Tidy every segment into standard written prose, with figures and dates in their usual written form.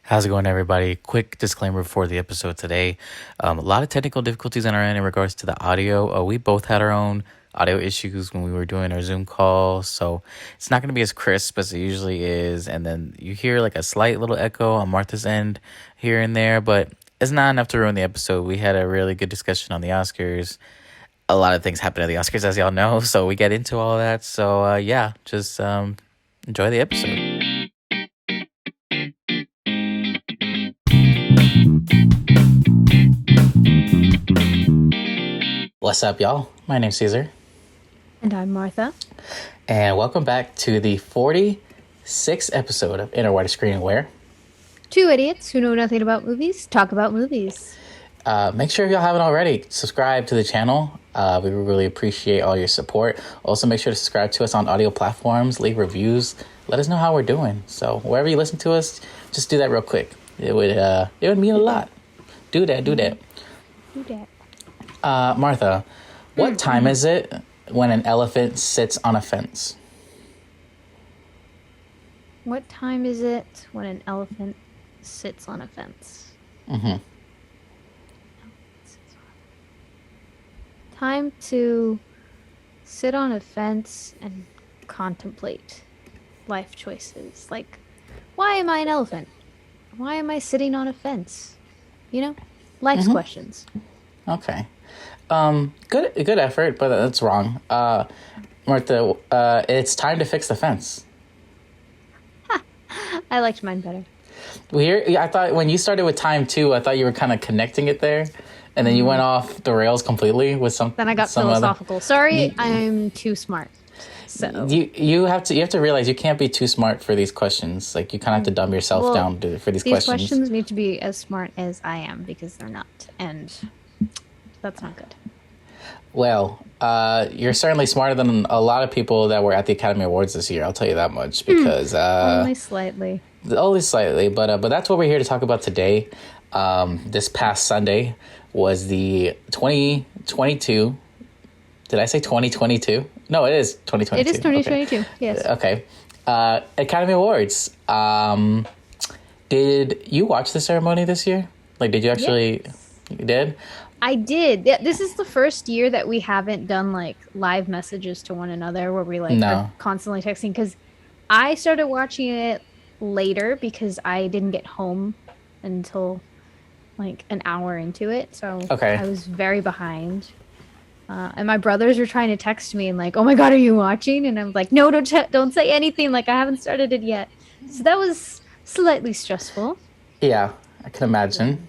How's it going, everybody? Quick disclaimer before the episode today. A lot of technical difficulties on our end in regards to the audio. We both had our own audio issues when we were doing our Zoom call, so it's not going to be as crisp as it usually is. And then you hear like a slight little echo on Martha's end here and there, but it's not enough to ruin the episode. We had a really good discussion on the Oscars. A lot of things happened at the Oscars, as y'all know, so we get into all that. So just enjoy the episode. What's up, y'all? My name's Caesar. And I'm Martha. And welcome back to the 46th episode of Interwide Screening, where two idiots who know nothing about movies talk about movies. Make sure if y'all haven't already, subscribe to the channel. We really appreciate all your support. Also, make sure to subscribe to us on audio platforms, leave reviews, let us know how we're doing. So wherever you listen to us, just do that real quick. It would mean a lot. Do that. Martha, what time is it when an elephant sits on a fence? What time is it when an elephant sits on a fence? Mm-hmm. Time to sit on a fence and contemplate life choices. Like, why am I an elephant? Why am I sitting on a fence? You know, life's questions. Okay. Good effort, but that's wrong. Martha, it's time to fix the fence. I liked mine better. I thought when you started with time 2, I thought you were kind of connecting it there, and then you went off the rails completely with some. Then I got philosophical. Sorry, I'm too smart. So you have to realize you can't be too smart for these questions. Like, you kind of have to dumb yourself down for these questions. These questions need to be as smart as I am, because they're not, and that's not good. Well, you're certainly smarter than a lot of people that were at the Academy Awards this year. I'll tell you that much, because only slightly. Only slightly, but that's what we're here to talk about today. This past Sunday was the 2022. Did I say 2022? No, it is 2022. It is 2022. Okay. Yes. Okay. Academy Awards. Did you watch the ceremony this year? Like, did you actually? Yes. You did? I did. This is the first year that we haven't done like live messages to one another where we are constantly texting, because I started watching it later because I didn't get home until like an hour into it. So I was very behind. And my brothers were trying to text me and like, "Oh my God, are you watching?" And I'm like, "No, don't say anything. Like, I haven't started it yet." So that was slightly stressful. Yeah, I can imagine.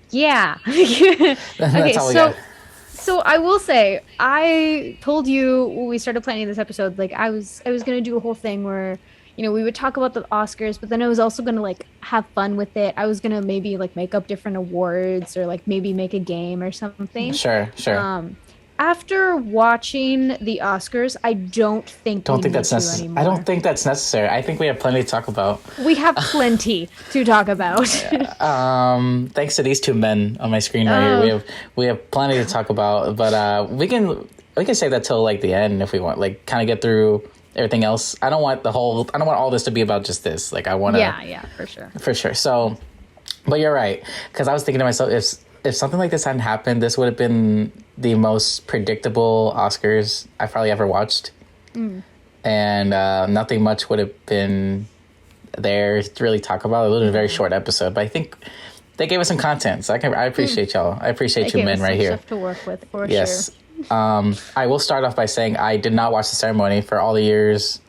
Yeah. Okay, so I will say, I told you when we started planning this episode, like I was gonna do a whole thing where, you know, we would talk about the Oscars, but then I was also gonna like have fun with it. I was gonna maybe like make up different awards, or like maybe make a game or something. Sure. After watching the Oscars, I don't think that's necessary. I don't think that's necessary. I think we have plenty to talk about. We have plenty to talk about. Thanks to these two men on my screen right here, we have plenty to talk about. But we can save that till like the end if we want. Like, kind of get through everything else. I don't want all this to be about just this. Like, I want to. Yeah, for sure. So, but you're right, because I was thinking to myself, if something like this hadn't happened, this would have been the most predictable Oscars I've probably ever watched. And nothing much would have been there to really talk about. It would have been a very short episode, but I think they gave us some content, so I appreciate y'all. I appreciate you men right here. Stuff to work with, for yes. Sure. I will start off by saying I did not watch the ceremony for all the years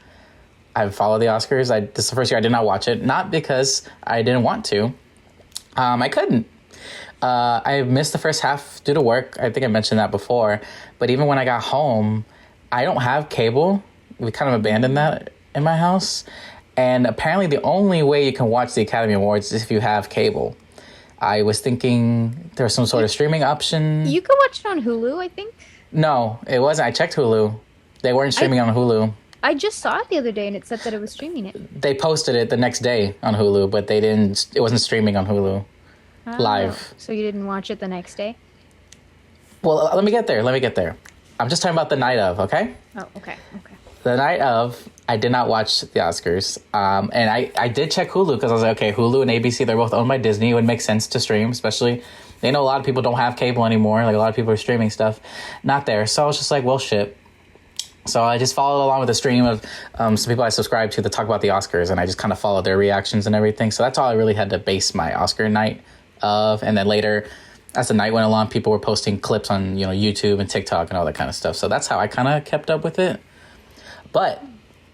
I've followed the Oscars. This is the first year I did not watch it, not because I didn't want to. I couldn't. I missed the first half due to work. I think I mentioned that before. But even when I got home, I don't have cable. We kind of abandoned that in my house. And apparently the only way you can watch the Academy Awards is if you have cable. I was thinking there was some sort of streaming option. You can watch it on Hulu, I think. No, it wasn't. I checked Hulu. They weren't streaming on Hulu. I just saw it the other day and it said that it was streaming it. They posted it the next day on Hulu, but it wasn't streaming on Hulu. Live. So you didn't watch it the next day? Well, let me get there. I'm just talking about the night of, okay? Oh, okay. the night of, I did not watch the Oscars. And I did check Hulu because I was like, okay, Hulu and ABC, they're both owned by Disney. It would make sense to stream, especially they know a lot of people don't have cable anymore. Like a lot of people are streaming stuff, not there. So I was just like, well, shit. So I just followed along with a stream of some people I subscribe to that talk about the Oscars, and I just kind of followed their reactions and everything. So that's all I really had to base my Oscar night of. And then later, as the night went along, people were posting clips on YouTube and TikTok and all that kind of stuff. So that's how I kind of kept up with it. But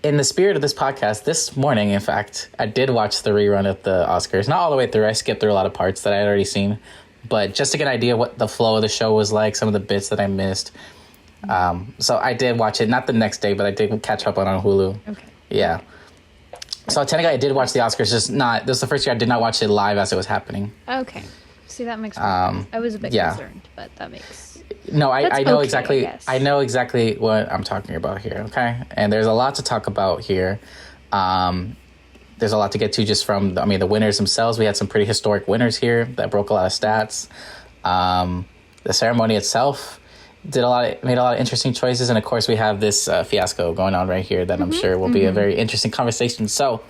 in the spirit of this podcast, this morning, in fact, I did watch the rerun of the Oscars. Not all the way through. I skipped through a lot of parts that I had already seen. But just to get an idea of what the flow of the show was like, some of the bits that I missed. So I did watch it, not the next day, but I did catch up on Hulu. Okay. Yeah. So technically I did watch the Oscars, this was the first year I did not watch it live as it was happening. Okay. See, that makes sense. I was a bit concerned, but that makes... No, I know exactly. I know exactly what I'm talking about here. Okay. And there's a lot to talk about here. There's a lot to get to just from, the winners themselves. We had some pretty historic winners here that broke a lot of stats. The ceremony itself made a lot of interesting choices, and of course we have this fiasco going on right here that I'm sure will be a very interesting conversation. So,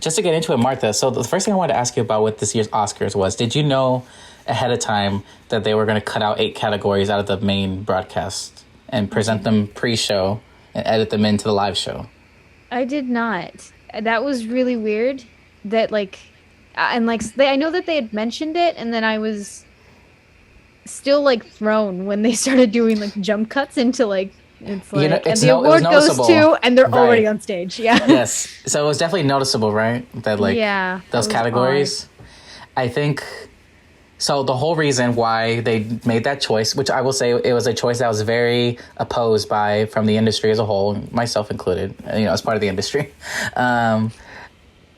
just to get into it, Martha. So the first thing I wanted to ask you about with this year's Oscars was: did you know ahead of time that they were going to cut out 8 categories out of the main broadcast and present them pre-show and edit them into the live show? I did not. That was really weird. That I know that they had mentioned it, and then I was still thrown when they started doing jump cuts into and the award goes to, and they're already on stage. Yeah. Yes. So it was definitely noticeable, right? That those categories. Odd. I think so. The whole reason why they made that choice, which I will say it was a choice that was very opposed from the industry as a whole, myself included, as part of the industry.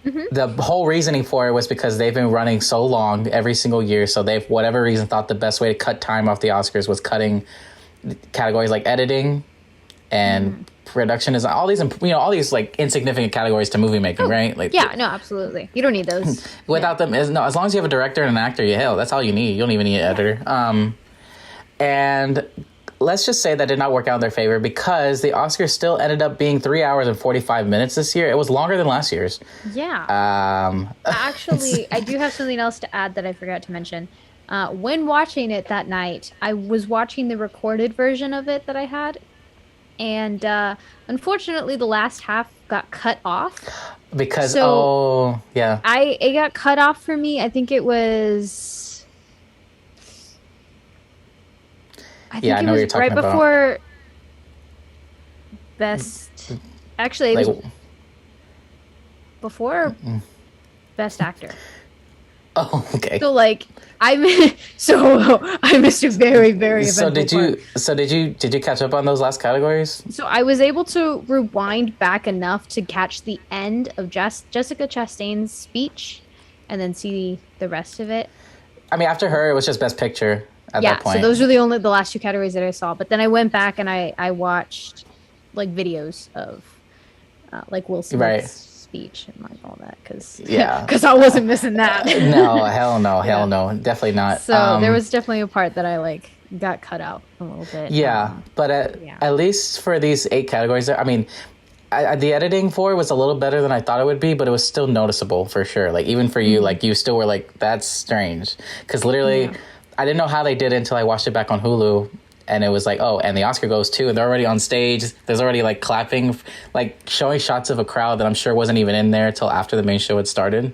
The whole reasoning for it was because they've been running so long every single year. So they've, whatever reason, thought the best way to cut time off the Oscars was cutting categories like editing and production is all these insignificant categories to movie making, right? No, absolutely. You don't need those. Without them, as long as you have a director and an actor, that's all you need. You don't even need an editor. And let's just say that did not work out in their favor because the Oscars still ended up being 3 hours and 45 minutes this year. It was longer than last year's. Yeah. Actually, I do have something else to add that I forgot to mention. When watching it that night, I was watching the recorded version of it that I had. And unfortunately, the last half got cut off. Because, it got cut off for me. I think it was... I know what you're talking about. Right before Best... Actually, it was before Best Actor. Oh, okay. So, I missed a very, very eventful part. So did you catch up on those last categories? So I was able to rewind back enough to catch the end of Jessica Chastain's speech and then see the rest of it. After her, it was just Best Picture at that point. So those were the last 2 categories that I saw. But then I went back and I watched videos of Will Smith's speech and all that because I wasn't missing that. No, hell no, definitely not. So there was definitely a part that I got cut out a little bit. But at least for these 8 categories, the editing for it was a little better than I thought it would be, but it was still noticeable for sure. Even for you, you still were that's strange because literally. I didn't know how they did it until I watched it back on Hulu, and it was and the Oscar goes too, and they're already on stage. There's already clapping, showing shots of a crowd that I'm sure wasn't even in there till after the main show had started.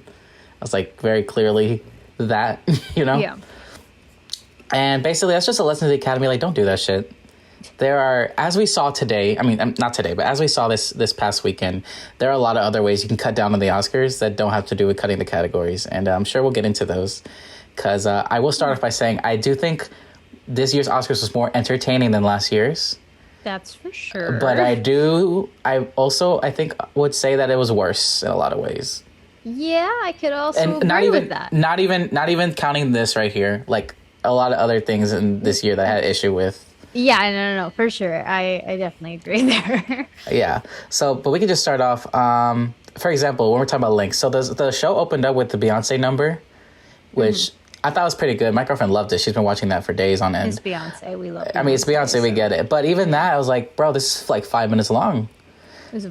I was very clearly that, Yeah. And basically, that's just a lesson to the Academy. Don't do that shit. There are, as we saw today, not today, but as we saw this past weekend, there are a lot of other ways you can cut down on the Oscars that don't have to do with cutting the categories, and I'm sure we'll get into those. Because I will start off by saying I do think this year's Oscars was more entertaining than last year's. That's for sure. But I think would say that it was worse in a lot of ways. Yeah, I could also agree with that. Not even counting this right here. A lot of other things in this year that I had issue with. Yeah, no, for sure. I definitely agree there. Yeah. So, but we can just start off. For example, when we're talking about links. So the show opened up with the Beyonce number, which I thought it was pretty good. My girlfriend loved it. She's been watching that for days on end. It's Beyonce. We love it. I mean, it's Beyonce. We get it. But even that, I was like, bro, this is like 5 minutes long.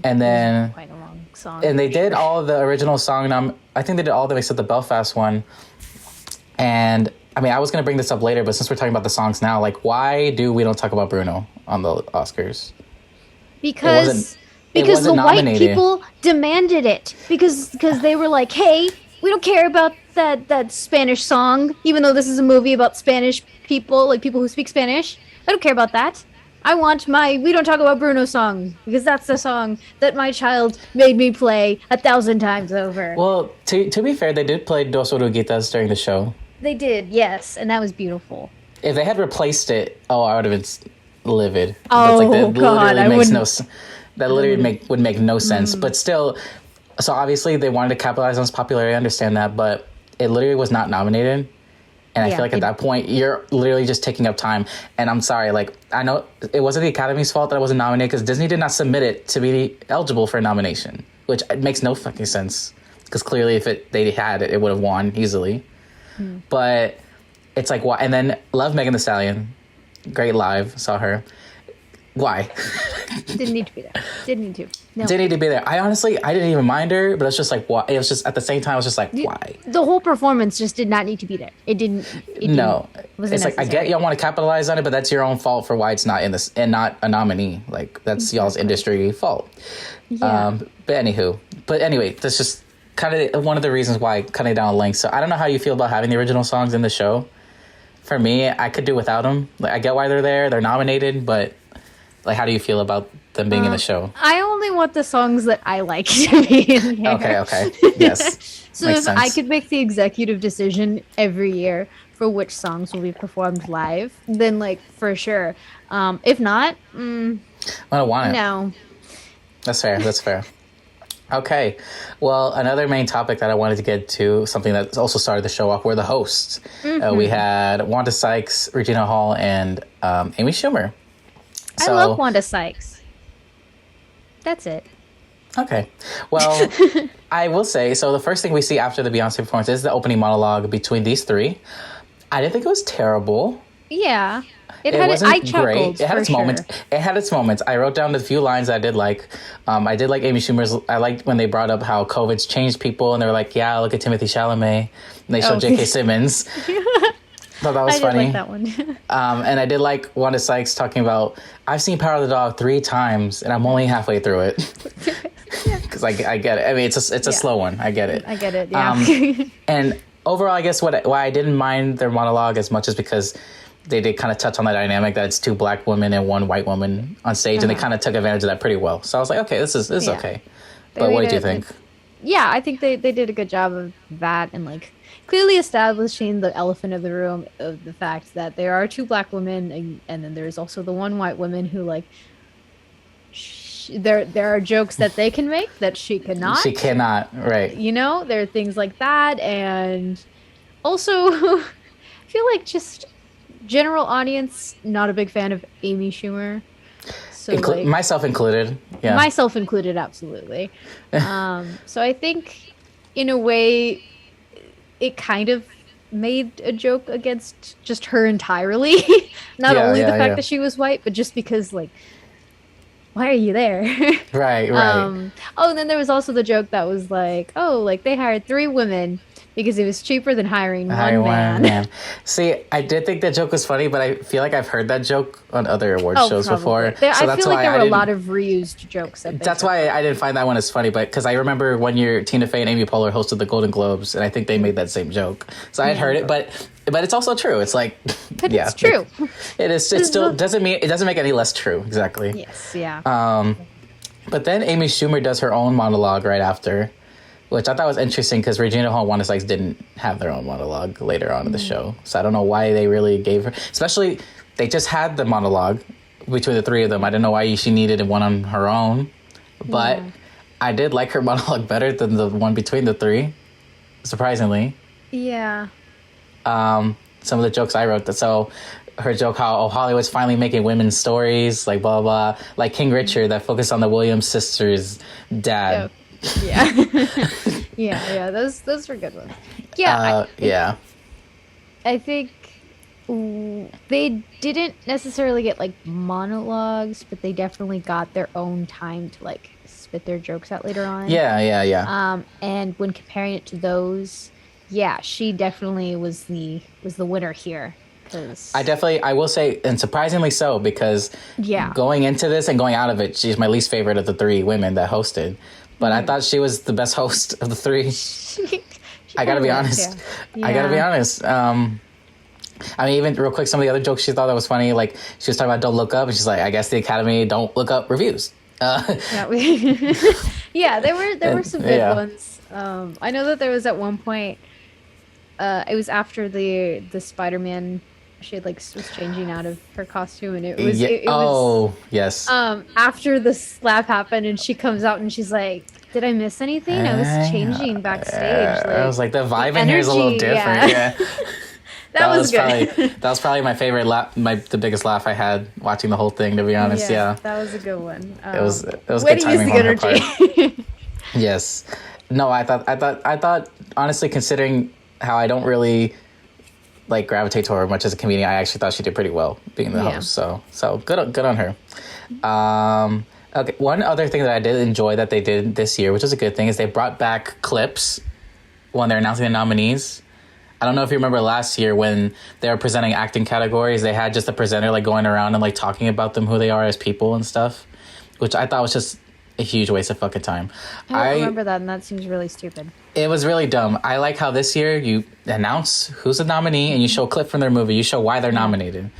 And then quite a long song. And they did all of the original song. I think they did all of them except the Belfast one. And I mean, I was going to bring this up later, but since we're talking about the songs now, like, why do we don't talk about Bruno on the Oscars? Because the white people demanded it. Because they were like, hey, we don't care about that Spanish song, even though this is a movie about Spanish people, like people who speak Spanish. I don't care about that. I want my We Don't Talk About Bruno song, because that's the song that my child made me play 1,000 times over. Well, to be fair, they did play Dos Oruguitas during the show. They did, yes, and that was beautiful. If they had replaced it, I would have been livid. Oh, that God, I wouldn't. That literally would make no sense. But still, so obviously they wanted to capitalize on its popularity, I understand that, but it literally was not nominated. And I feel like at that point, you're literally just taking up time. And I'm sorry, like, I know it wasn't the Academy's fault that it wasn't nominated because Disney did not submit it to be eligible for a nomination, which makes no fucking sense. Because clearly if they had it, it would have won easily. But it's like, why? And then love Megan Thee Stallion. Great live. Saw her. Why? Didn't need to be there. Didn't need to. No. Didn't need to be there. I didn't even mind her, but it's just like, why? It was just, at the same time, I was just like, why? The whole performance just did not need to be there. It didn't. No. Wasn't it's necessary. like, I get y'all want to capitalize on it, but that's your own fault for why it's not in this and not a nominee. Like, that's y'all's industry fault. Yeah. But anyway, that's just kind of one of the reasons why cutting down length. So I don't know how you feel about having the original songs in the show. For me, I could do without them. Like, I get why they're there. They're nominated, but like, how do you feel about them being in the show? I only want the songs that I like to be in there. Okay. Yes. So if I could make the executive decision every year for which songs will be performed live, then like for sure. If not, I don't want it. No. That's fair. Okay. Well, another main topic that I wanted to get to, something that also started the show off, were the hosts. We had Wanda Sykes, Regina Hall, and Amy Schumer. I love Wanda Sykes. That's it. Okay. Well, I will say, so the first thing we see after the Beyonce performance is the opening monologue between these three. I didn't think it was terrible. Yeah. I chuckled. It had its moments. It had its moments. I wrote down the few lines I did like. I did like Amy Schumer's. I liked when they brought up how COVID's changed people, and they were like, "Yeah, look at Timothy Chalamet." And they showed J.K. Simmons. Thought that was funny. I did like that one. And I did like Wanda Sykes talking about, I've seen Power of the Dog 3 times, and I'm only halfway through it. Because I get it. I mean, it's a slow one. I get it. Yeah. And overall, I guess why I didn't mind their monologue as much is because they did kind of touch on that dynamic that it's 2 black women and 1 white woman on stage, and they kind of took advantage of that pretty well. So I was like, okay, this is okay. But what did you think? Yeah, I think they did a good job of that, and like clearly establishing the elephant of the room of the fact that there are 2 black women, and then there's also the 1 white woman who like there are jokes that they can make that she cannot. She cannot, right? You know, there are things like that, and also I feel like just general audience not a big fan of Amy Schumer. So myself included. Yeah. Myself included, absolutely. So I think in a way it kind of made a joke against just her entirely. Not only the fact that she was white, but just because, like, why are you there? Right. And then there was also the joke that was like, oh, like they hired 3 women because it was cheaper than hiring one man. See, I did think that joke was funny, but I feel like I've heard that joke on other award shows before. So I feel like there were a lot of reused jokes. That's why I didn't find that one as funny, but because I remember one year Tina Fey and Amy Poehler hosted the Golden Globes, and I think they made that same joke. So I had heard it, but it's also true. It's like, but it's true. It is. It still doesn't make any less true. Exactly. Yes. Yeah. But then Amy Schumer does her own monologue right after, which I thought was interesting because Regina Hall and Wanda Sykes didn't have their own monologue later on in the show. So I don't know why they really gave her... Especially, they just had the monologue between the 3 of them. I didn't know why she needed one on her own. But I did like her monologue better than the one between the 3, surprisingly. Yeah. Some of the jokes I wrote. So her joke how Hollywood's finally making women's stories, like blah, blah. Like King Richard that focused on the Williams sisters' dad. Yeah. yeah, those were good ones. Yeah. I think they didn't necessarily get like monologues, but they definitely got their own time to like spit their jokes out later on. Yeah. And when comparing it to those, yeah, she definitely was the winner here. I will say, and surprisingly so, because going into this and going out of it, she's my least favorite of the three women that hosted. But I thought she was the best host of the three. I gotta be honest. I gotta be honest. I mean, even real quick, some of the other jokes she thought that was funny, like she was talking about Don't Look Up, and she's like, I guess the Academy don't look up reviews. Yeah, there were some good ones. I know that there was at one point, it was after the Spider-Man, she had like was changing out of her costume, and it was yes. After the slap happened, and she comes out and she's like, "Did I miss anything? I was changing backstage." I was like, the vibe in here is a little different. Yeah. That was good. That was probably my favorite laugh, the biggest laugh I had watching the whole thing. To be honest, yeah. That was a good one. It was good timing on her part. Yes. No, I thought honestly, considering how I don't really like gravitate toward her much as a comedian, I actually thought she did pretty well being the host. So good on her. Okay, one other thing that I did enjoy that they did this year, which is a good thing, is they brought back clips when they're announcing the nominees. I don't know if you remember last year when they were presenting acting categories, they had just a presenter like going around and like talking about them, who they are as people and stuff, which I thought was just a huge waste of fucking time. I don't remember that, and that seems really stupid. It was really dumb. I like how this year you announce who's a nominee and you show a clip from their movie. You show why they're nominated.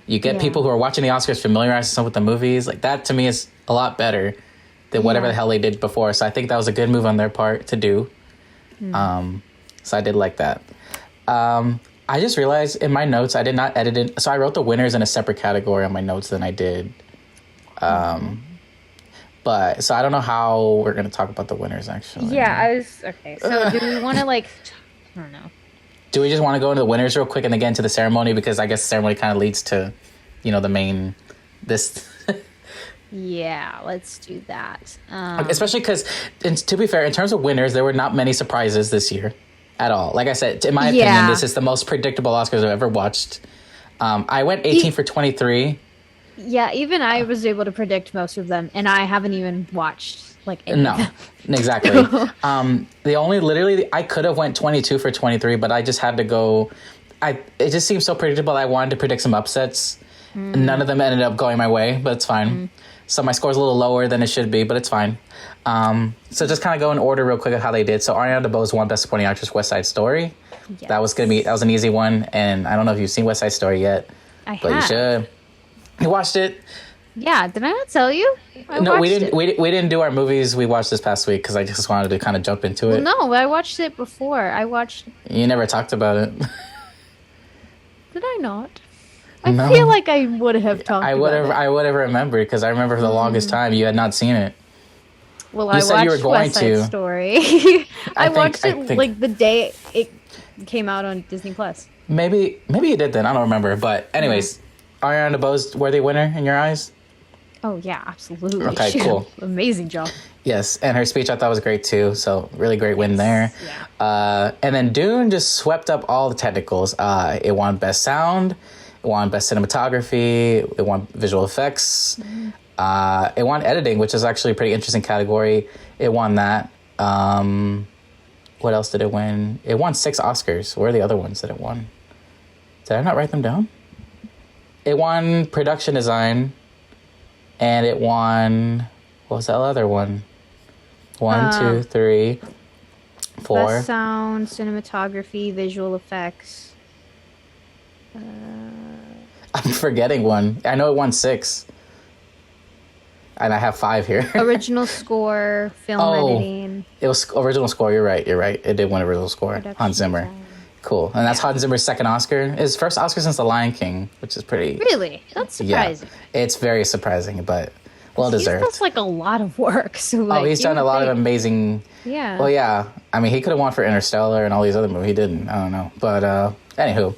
You get people who are watching the Oscars familiarize themselves with the movies. Like that to me is a lot better than whatever the hell they did before. So I think that was a good move on their part to do. So I did like that. I just realized in my notes I did not edit it. So I wrote the winners in a separate category on my notes than I did. But so I don't know how we're going to talk about the winners actually. Yeah, okay. So do we want to I don't know. Do we just want to go into the winners real quick and then get into the ceremony? Because I guess the ceremony kind of leads to, the main, this. Yeah, let's do that. Especially because, to be fair, in terms of winners, there were not many surprises this year at all. Like I said, in my opinion, this is the most predictable Oscars I've ever watched. I went 18 for 23. Yeah, even I was able to predict most of them, and I haven't even watched any of them. Exactly. The only literally I could have went 22 for 23, but I just had to go. It just seems so predictable. I wanted to predict some upsets. None of them ended up going my way, but it's fine. So my score's a little lower than it should be, but it's fine. So just kind of go in order real quick of how they did. So Ariana DeBose won Best Supporting Actress, West Side Story. Yes. That was an easy one, and I don't know if you've seen West Side Story yet, but you should. You watched it? Yeah, did I not tell you? No, we didn't. We didn't do our movies we watched this past week because I just wanted to kind of jump into it. Well, no, I watched it before. You never talked about it. Did I not? I feel like I would have talked about it. I would have remembered because I remember for the longest time you had not seen it. Well, I watched West Side Story. I watched it like the day it came out on Disney Plus. Maybe you did then. I don't remember. But anyways, Ariana DeBose worthy winner in your eyes? Oh yeah, absolutely. Okay, cool. Amazing job. Yes, and her speech I thought was great too. So really great win there. Yeah. And then Dune just swept up all the technicals. It won Best Sound. It won Best Cinematography. It won Visual Effects. It won Editing, which is actually a pretty interesting category. It won that. What else did it win? It won 6 Oscars. Where are the other ones that it won? Did I not write them down? It won Production Design. And it won... What was that other one? 1, 2, 3, 4. Best Sound, Cinematography, Visual Effects. I'm forgetting one. I know it won 6. And I have 5 here. Original score, film editing. It was original score. You're right. It did win original score. Production Hans Zimmer. design. Cool. And that's Hans Zimmer's second Oscar. His first Oscar since The Lion King, which is pretty... Really? That's surprising. Yeah, it's very surprising, but well-deserved. That's a lot of work. So he's done a lot of amazing... Yeah. Well, yeah. I mean, he could have won for Interstellar and all these other movies. He didn't. I don't know. But anywho...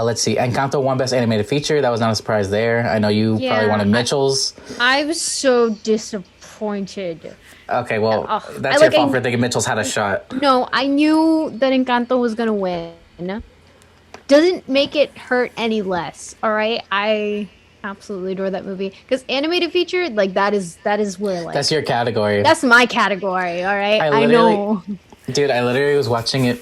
let's see. Encanto won Best Animated Feature. That was not a surprise there. I know you probably wanted Mitchell's. I was so disappointed. Okay, well, that's your fault for thinking Mitchell's had a shot. No, I knew that Encanto was going to win. doesn't make it hurt any less. All right, I absolutely adore that movie because animated feature, like that is where like That's your category. that's my category. All right, I literally, know. dude. I literally was watching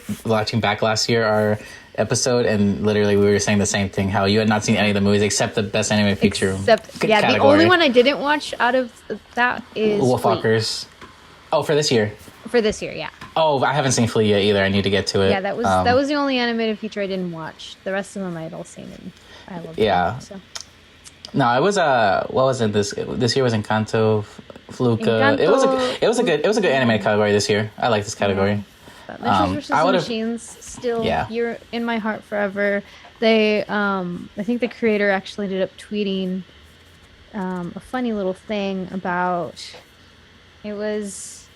back last year our episode, and literally we were saying the same thing. How you had not seen any of the movies except the best animated feature. Yeah, the only one I didn't watch out of that is Wolfwalkers. Oh, for this year. For this year, yeah. Oh, I haven't seen Flea yet either. I need to get to it. Yeah, that was the only animated feature I didn't watch. The rest of them I had all seen, and I loved them. So. No, it was what was it this year was Encanto, Fluca. Encanto. It was a good animated category this year. I like this category. Mitchell's versus the Machines still you're in my heart forever. They I think the creator actually ended up tweeting a funny little thing about it was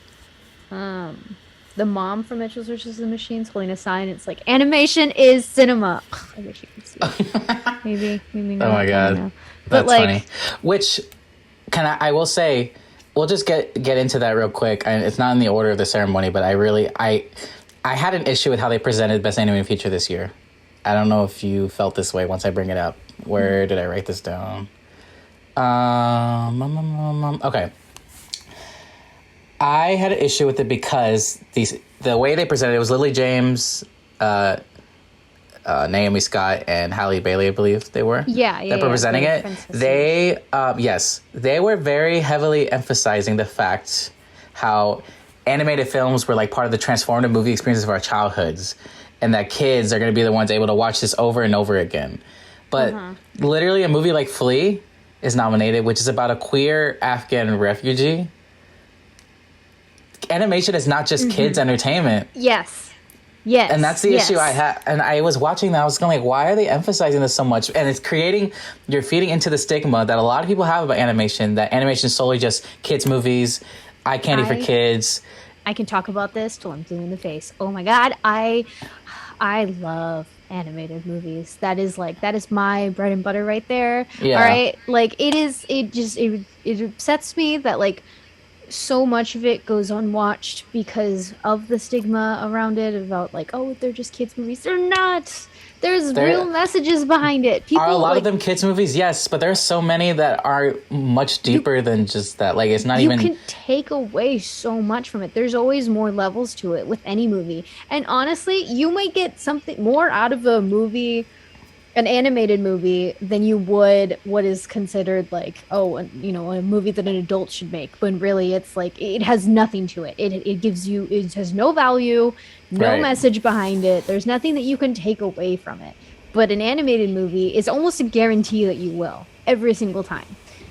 the mom from Mitchell's versus the Machines holding a sign. It's like animation is cinema. I wish you could see it. maybe not. Oh my god. But that's funny. Which I will say, we'll just get into that real quick. And it's not in the order of the ceremony, but I had an issue with how they presented Best Animated Feature this year. I don't know if you felt this way once I bring it up. Where did I write this down? Okay. I had an issue with it because the way they presented it was Lily James, Naomi Scott, and Halle Bailey, I believe they were. That were presenting it. They, they were very heavily emphasizing the fact how animated films were like part of the transformative movie experiences of our childhoods, and that kids are going to be the ones able to watch this over and over again. But literally, a movie like Flea is nominated, which is about a queer Afghan refugee. Animation is not just kids' entertainment. Yes. And that's the issue I had. And I was watching that. I was going like, why are they emphasizing this so much? And it's you're feeding into the stigma that a lot of people have about animation, that animation is solely just kids' movies, eye candy for kids. I can talk about this till I'm blue in the face. Oh my God. I love animated movies. That is my bread and butter right there. Yeah. All right. Like it upsets me that like, so much of it goes unwatched because of the stigma around it about like, oh, they're just kids movies. They're not. There's real messages behind it. People are a lot of them kids movies, yes, but there's so many that are much deeper than just that. Like it's not even. You can take away so much from it. There's always more levels to it with any movie, and honestly, you might get something more out of a movie. An animated movie than you would what is considered like a movie that an adult should make, but really it's like it has nothing to it. It has no value, no message behind it. There's nothing that you can take away from it. But an animated movie is almost a guarantee that you will every single time.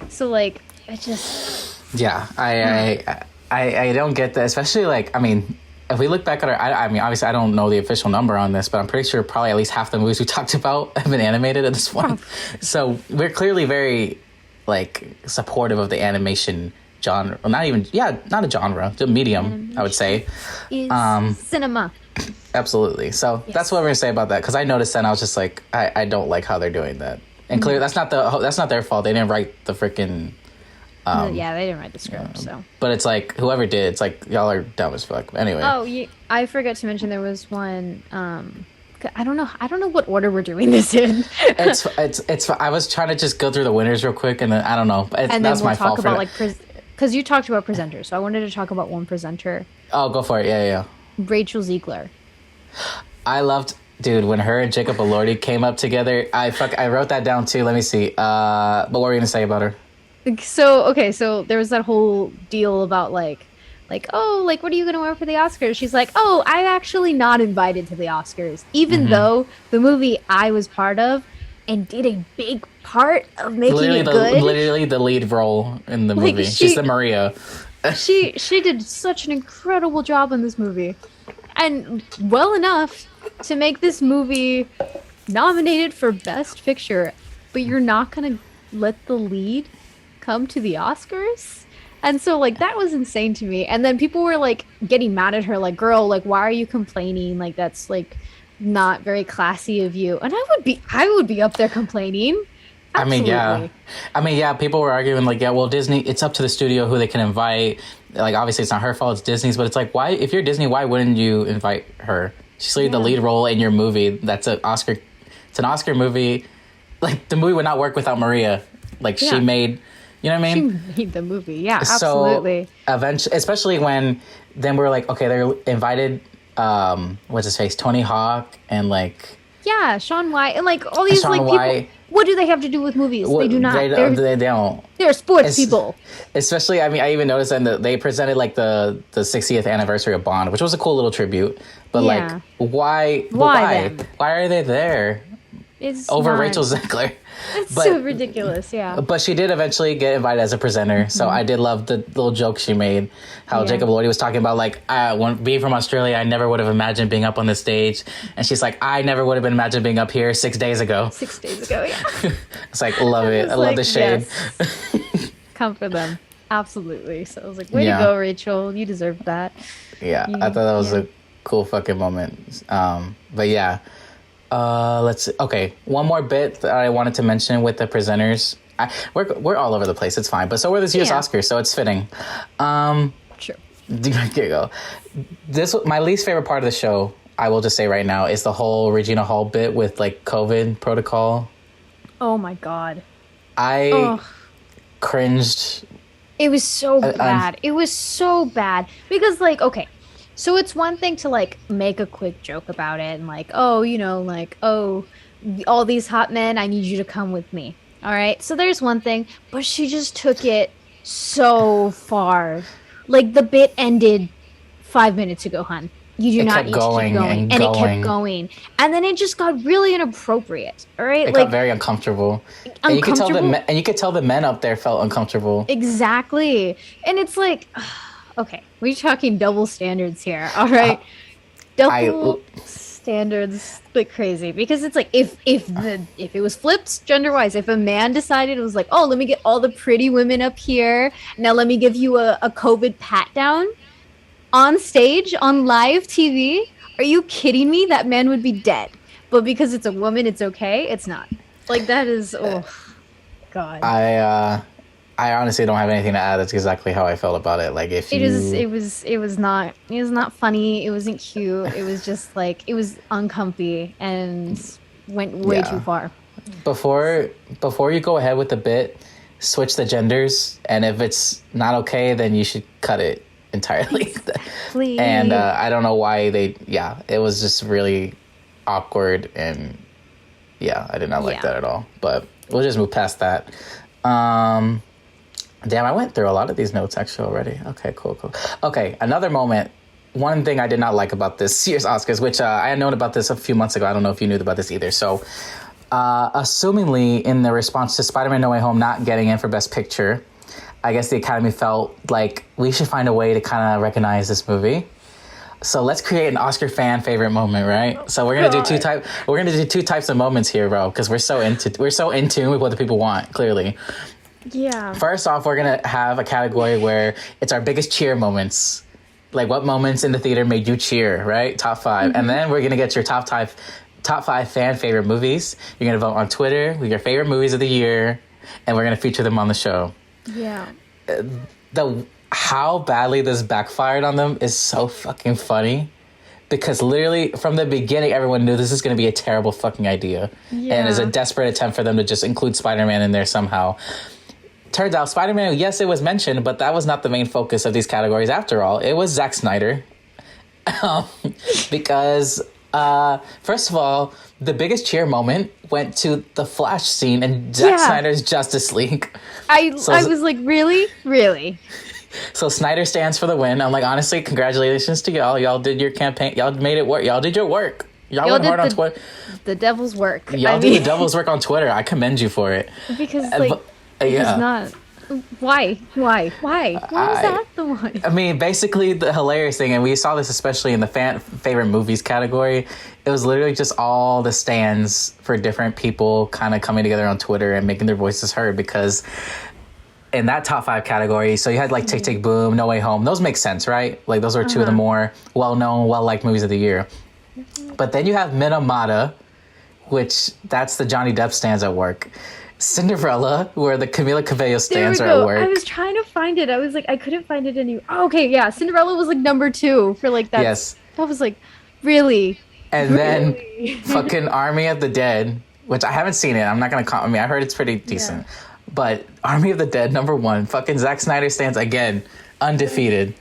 So like it just I don't get that, especially like I mean. If we look back at I mean, obviously I don't know the official number on this, but I'm pretty sure probably at least half the movies we talked about have been animated at this point. So we're clearly very, like, supportive of the animation genre. Well, not a genre, the medium, animation I would say. Is cinema. Absolutely. So that's what we're going to say about that, because I noticed that and I was just like, I don't like how they're doing that. And clearly that's not their fault. They didn't write the freaking... they didn't write the script, so. But it's like, whoever did, it's like, y'all are dumb as fuck. Anyway. Oh, I forgot to mention there was one, I don't know what order we're doing this in. it's I was trying to just go through the winners real quick, and then, I don't know. That's my fault. And then we'll talk about, because you talked about presenters, so I wanted to talk about one presenter. Oh, go for it. Yeah. Rachel Ziegler. I loved... Dude, when her and Jacob Elordi came up together, I wrote that down too. Let me see. But what were you going to say about her? So there was that whole deal about like, oh, like, what are you going to wear for the Oscars? She's like, oh, I'm actually not invited to the Oscars, even though the movie I was part of and did a big part of making it good. Literally the lead role in the movie. She's the Maria. she did such an incredible job in this movie. And well enough to make this movie nominated for Best Picture, but you're not going to let the lead come to the Oscars? And so like that was insane to me. And then people were like getting mad at her, like, girl, like, why are you complaining? Like, that's like not very classy of you. And I would be up there complaining. Absolutely. I mean, yeah, people were arguing like, yeah, well, Disney, it's up to the studio who they can invite. Like, obviously it's not her fault, it's Disney's, but it's like, why, if you're Disney, why wouldn't you invite her? She's the lead role in your movie. That's an Oscar It's an Oscar movie. Like, the movie would not work without Maria. Like, she made... You know what I mean? She made the movie. Yeah, absolutely. So, eventually, especially when... Then we're like, okay, they're invited... what's his face? Tony Hawk and, like... Yeah, Shaun White. And, like, all these, like, people... What do they have to do with movies? They do not. They don't. They're sports people. Especially, I mean, I even noticed that they presented, like, the 60th anniversary of Bond, which was a cool little tribute. But, like, why? Why are they there? It's over not... Rachel Zegler. It's so ridiculous, yeah. But she did eventually get invited as a presenter, so I did love the little joke she made. How Jacob Elordi was talking about, like, when being from Australia, I never would have imagined being up on this stage. And she's like, I never would have been imagined being up here 6 days ago. 6 days ago, yeah. It's like, love it. I love the shade. Yes. Come for them. Absolutely. So I was like, way to go, Rachel. You deserve that. Yeah, I thought that was a cool fucking moment. But yeah. Let's see. Okay, one more bit that I wanted to mention with the presenters. We're all over the place. It's fine, but so were this year's Oscars, so it's fitting. Sure. Here you go. My least favorite part of the show, I will just say right now, is the whole Regina Hall bit with, like, COVID protocol. Oh my god. I cringed. It was so bad. It was so bad because, like, okay. So it's one thing to, like, make a quick joke about it and, like, oh, you know, like, oh, all these hot men, I need you to come with me. All right. So there's one thing, but she just took it so far. Like, the bit ended 5 minutes ago, hun. You do not need to keep going. And it kept going. And then it just got really inappropriate. All right. It got very uncomfortable. And you could tell the men up there felt uncomfortable. Exactly. And it's like... Okay, we're talking double standards here, all right? Double standards, like crazy. Because it's like, if it was flipped gender-wise, if a man decided it was like, oh, let me get all the pretty women up here, now let me give you a COVID pat-down on stage, on live TV, are you kidding me? That man would be dead. But because it's a woman, it's okay? It's not. Like, that is, oh, God. I honestly don't have anything to add. That's exactly how I felt about it. Like, if it was not funny. It wasn't cute. It was just like, it was uncomfy and went way too far. Before you go ahead with the bit, switch the genders, and if it's not okay, then you should cut it entirely. Please. And I don't know why it was just really awkward, and I did not like that at all. But we'll just move past that. Damn, I went through a lot of these notes actually already. Okay, cool. Okay, another moment. One thing I did not like about this year's Oscars, which I had known about this a few months ago. I don't know if you knew about this either. So, assumingly, in the response to Spider-Man No Way Home not getting in for Best Picture, I guess the Academy felt like we should find a way to kind of recognize this movie. So let's create an Oscar fan favorite moment, right? So we're gonna do two types of moments here, bro, because we're so in tune with what the people want, clearly. Yeah. First off, we're going to have a category where it's our biggest cheer moments. Like, what moments in the theater made you cheer, right? Top 5. Mm-hmm. And then we're going to get your top 5 fan favorite movies. You're going to vote on Twitter with your favorite movies of the year, and we're going to feature them on the show. Yeah. How badly this backfired on them is so fucking funny. Because literally, from the beginning, everyone knew this is going to be a terrible fucking idea. Yeah. And it's a desperate attempt for them to just include Spider-Man in there somehow. Turns out Spider-Man, yes, it was mentioned, but that was not the main focus of these categories after all. It was Zack Snyder. Because, first of all, the biggest cheer moment went to the Flash scene in Zack Snyder's Justice League. I was like, really? Really? So Snyder stands for the win. I'm like, honestly, congratulations to y'all. Y'all did your campaign. Y'all made it work. Y'all did your work. Y'all went hard on Twitter. The devil's work. Y'all did the devil's work on Twitter. I commend you for it. Because, like... It's not. Why? Why was that the one? I mean, basically, the hilarious thing, and we saw this especially in the fan favorite movies category, it was literally just all the stands for different people kind of coming together on Twitter and making their voices heard. Because in that top 5 category, so you had like Tick Tick Boom, No Way Home. Those make sense, right? Like, those are two of the more well-known, well-liked movies of the year. But then you have Minamata, which that's the Johnny Depp stands at work. Cinderella, where the Camila Cabello stands are at work. I was trying to find it. I was like, I couldn't find it anywhere. Oh, okay, yeah. Cinderella was like number 2 for like that. Yes. That was like, really? And then fucking Army of the Dead which I haven't seen it. I'm not gonna. I mean, I heard it's pretty decent. Yeah. But Army of the Dead #1, fucking Zack Snyder stands again undefeated.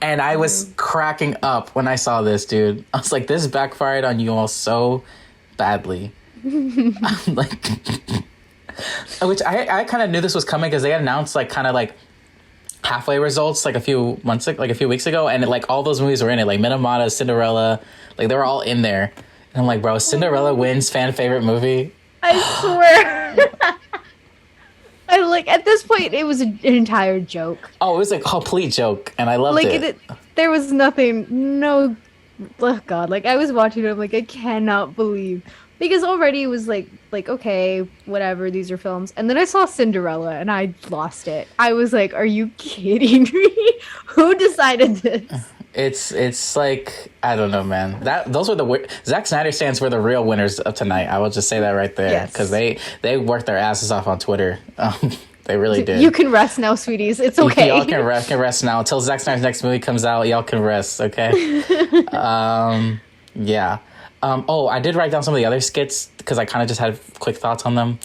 And I was cracking up when I saw this, dude. I was like, this backfired on you all so badly. I'm like, which I kind of knew this was coming because they had announced like kind of like halfway results like a few weeks ago, and like all those movies were in it, like Minamata, Cinderella, like they were all in there. And I'm like, bro, Cinderella wins fan favorite movie. I swear. I like at this point it was an entire joke. Oh, it was a complete joke, and I loved it. There was nothing, no, oh god, like I was watching it, I'm like, I cannot believe, because already it was like okay, whatever, these are films, and then I saw Cinderella and I lost it. I was like, are you kidding me? Who decided this? It's like, I don't know, man. Those were Zack Snyder stands were the real winners of tonight. I will just say that right there, because they worked their asses off on Twitter. They really did. You can rest now, sweeties. It's okay. Y'all can rest now until Zack Snyder's next movie comes out. Y'all can rest, okay? Yeah. I did write down some of the other skits because I kind of just had quick thoughts on them.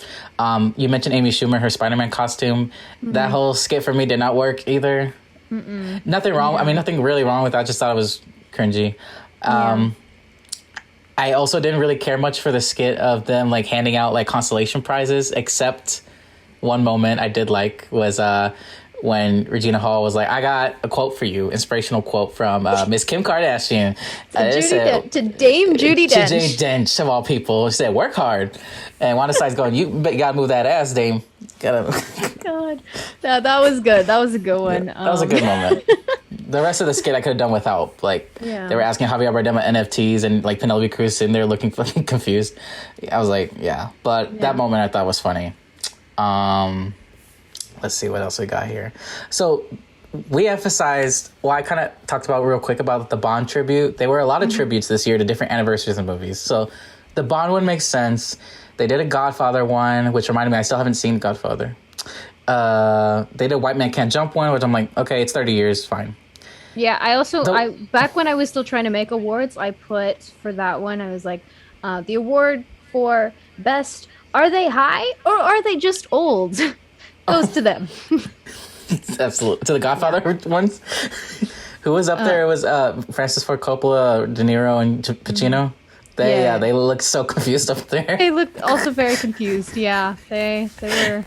You mentioned Amy Schumer, her Spider-Man costume. Mm-hmm. That whole skit for me did not work either. Mm-mm. Nothing wrong. Yeah. I mean, nothing really wrong with that. I just thought it was cringy. I also didn't really care much for the skit of them like handing out like consolation prizes, except one moment I did like was when Regina Hall was like, I got a quote for you, inspirational quote from Miss Kim Kardashian. To Dame Judi Dench. To Judi Dench, of all people. She said, work hard. And Wanda Sykes going, you gotta move that ass, Dame. God. That was good. That was a good one. That was a good moment. The rest of the skit I could have done without. Like, they were asking Javier Bardem about NFTs, and like Penelope Cruz sitting there looking fucking confused. I was like, But that moment I thought was funny. Let's see what else we got here. So we emphasized, I kind of talked about real quick about the Bond tribute. There were a lot of tributes this year to different anniversaries and movies. So the Bond one makes sense. They did a Godfather one, which reminded me, I still haven't seen Godfather. They did White Man Can't Jump one, which I'm like, okay, it's 30 years, fine. Yeah, back when I was still trying to make awards, I put for that one, I was like, the award for best, are they high or are they just old? Goes to them. Absolutely. To the Godfather ones? Who was up there? It was Francis Ford Coppola, De Niro, and Pacino. They looked so confused up there. They looked also very confused. Yeah, they were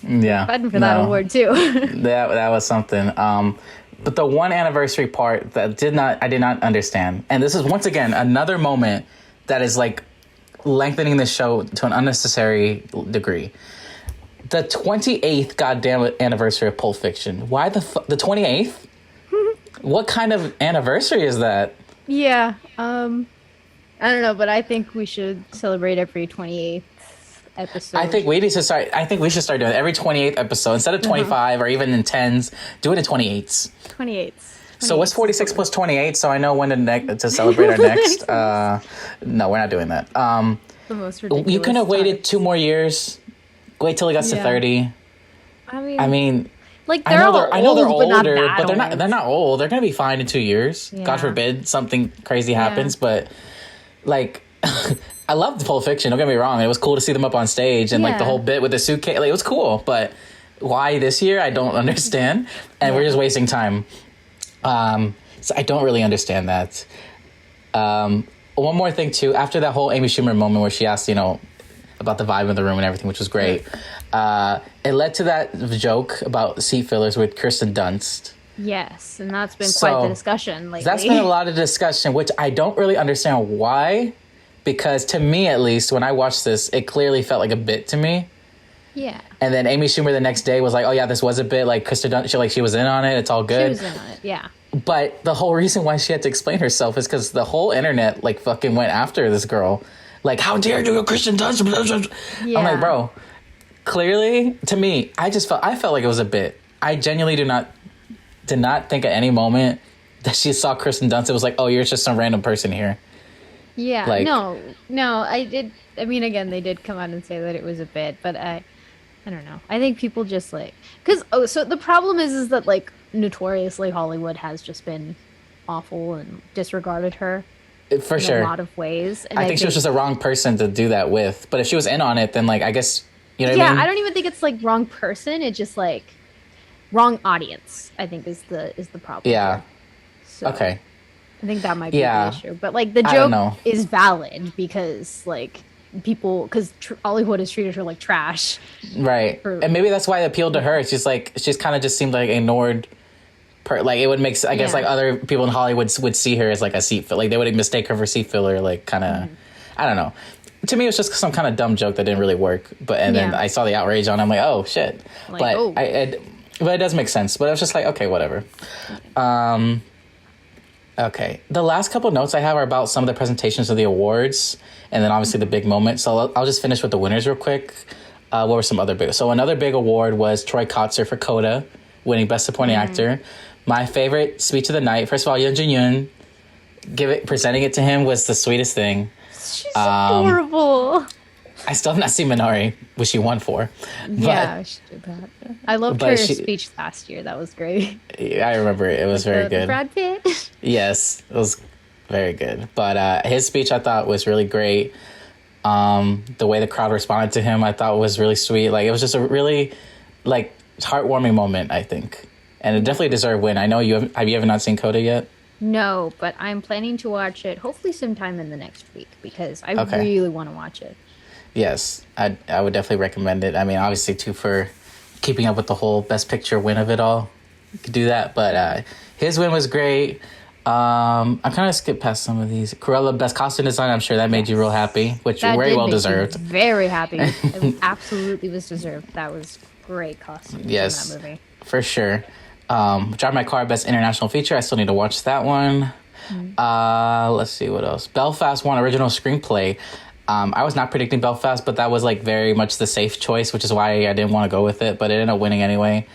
fighting for that award too. that was something. But the one anniversary part that I did not understand, and this is once again another moment that is like lengthening the show to an unnecessary degree. The 28th goddamn anniversary of Pulp Fiction. Why the 28th? What kind of anniversary is that? Yeah. I don't know, but I think we should celebrate every 28th episode. I think we should start doing it every 28th episode. Instead of 25 or even in 10s, do it in 28s. 28s. So what's 46 plus 28? So I know when to celebrate our next. No, we're not doing that. The most ridiculous. You could have waited 2 more years. Wait till it gets to 30. I mean, like I know they're older, but they're not old. They're gonna be fine in 2 years. Yeah. God forbid something crazy happens. But like, I loved Pulp Fiction. Don't get me wrong. It was cool to see them up on stage and like the whole bit with the suitcase. Like, it was cool. But why this year? I don't understand. And we're just wasting time. So I don't really understand that. One more thing too. After that whole Amy Schumer moment where she asked, about the vibe in the room and everything, which was great. It led to that joke about seat fillers with Kirsten Dunst. Yes, and that's been quite the discussion lately. That's been a lot of discussion, which I don't really understand why, because to me at least, when I watched this, it clearly felt like a bit to me. Yeah. And then Amy Schumer the next day was like, oh yeah, this was a bit, like Kirsten Dunst, she was in on it, it's all good. She was in on it, yeah. But the whole reason why she had to explain herself is because the whole internet like fucking went after this girl. Like, how dare you, Christian Dunst? Yeah. I'm like, bro, clearly, to me, I felt like it was a bit. I genuinely did not think at any moment that she saw Kristen Dunst. It was like, oh, you're just some random person here. Yeah, like, no, I did. I mean, again, they did come out and say that it was a bit, but I don't know. I think people just like, so the problem is that like notoriously Hollywood has just been awful and disregarded her. For in sure. a lot of ways. And I think she was just the wrong person to do that with. But if she was in on it, then like I guess you know what I mean? I don't even think it's like wrong person. It's just like wrong audience, I think is the problem Yeah. here. So Okay. I think that might be the Yeah. issue. But like the I don't joke know. is valid because like people because Hollywood has treated her like trash. Right. And maybe that's why it appealed to her. It's just like she's kind of just seemed like ignored. Like it would make, I guess, like other people in Hollywood would see her as like a seat filler. Like they would mistake her for seat filler. Like kind of, I don't know. To me, it was just some kind of dumb joke that didn't really work. But and then I saw the outrage on it. I'm like, oh shit. Like, but but it does make sense. But it was just like, okay, whatever. Okay. The last couple notes I have are about some of the presentations of the awards, and then obviously the big moment. So I'll just finish with the winners real quick. What were some other big? So another big award was Troy Kotsur for Coda, winning Best Supporting Actor. My favorite speech of the night, first of all, Yoon Jin-yoon presenting it to him was the sweetest thing. She's adorable. I still have not seen Minari, which she won for. Yeah, she did that. I loved her speech last year. That was great. I remember it. It was very good. Brad Pitt. Yes, it was very good. But his speech I thought was really great. The way the crowd responded to him I thought was really sweet. Like it was just a really like heartwarming moment, I think. And it definitely deserved a win. I know have you ever not seen Coda yet? No, but I'm planning to watch it hopefully sometime in the next week because I really want to watch it. Yes, I would definitely recommend it. I mean, obviously, too, for keeping up with the whole Best Picture win of it all. You could do that. But his win was great. I'm kind of skip past some of these. Cruella, Best Costume Design, I'm sure that made you real happy, which that very well deserved. Very happy. It absolutely was deserved. That was great costume in that movie. For sure. Drive My Car, Best International Feature. I still need to watch that one. Let's see what else. Belfast won Original Screenplay. I was not predicting Belfast, but that was like very much the safe choice, which is why I didn't want to go with it, but it ended up winning anyway.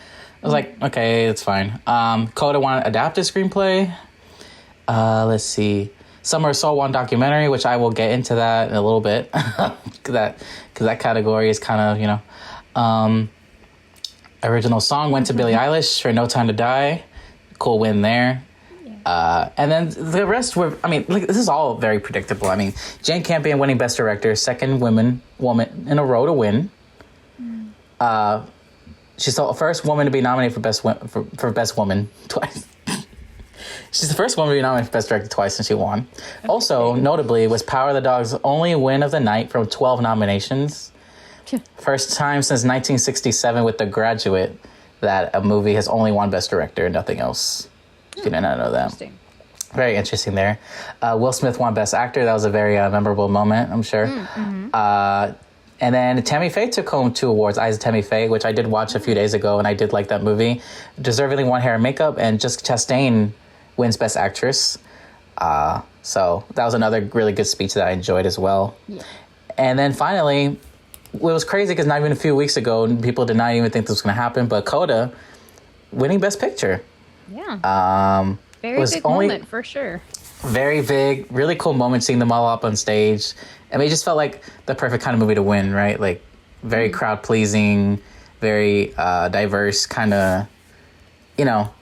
I was like, okay, it's fine. Coda won Adapted Screenplay. Let's see. Summer of Soul won Documentary, which I will get into that in a little bit. Because that category is kind of, you know... Original Song went to Billie Eilish for No Time to Die. Cool win there. And then the rest were, I mean, like, this is all very predictable. I mean, Jane Campion winning Best Director, second woman in a row to win. She's the first woman to be nominated for Best Woman twice. She's the first woman to be nominated for Best Director twice, and she won. Also, notably, was Power of the Dog's only win of the night from 12 nominations. First time since 1967 with The Graduate that a movie has only won Best Director and nothing else. Did not know that. Very interesting there. Will Smith won Best Actor. That was a very memorable moment, I'm sure. And then Tammy Faye took home 2 awards. Eyes of Tammy Faye, which I did watch a few days ago, and I did like that movie. Deservedly won Hair and Makeup, and Jessica Chastain wins Best Actress. So that was another really good speech that I enjoyed as well. Yeah. And then finally... It was crazy because not even a few weeks ago, people did not even think this was going to happen. But Coda winning Best Picture. Yeah. Very big moment for sure. Very big, really cool moment seeing them all up on stage. I mean, it just felt like the perfect kind of movie to win, right? Like very crowd pleasing, very diverse kind of, you know,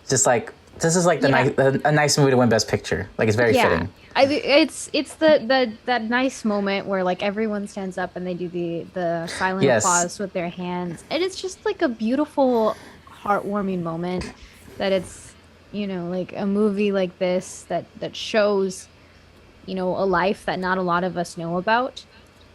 just like this is like a nice movie to win Best Picture. Like it's very fitting. It's that nice moment where like everyone stands up and they do the silent applause with their hands, and it's just like a beautiful, heartwarming moment. That it's, you know, like a movie like this that shows, you know, a life that not a lot of us know about,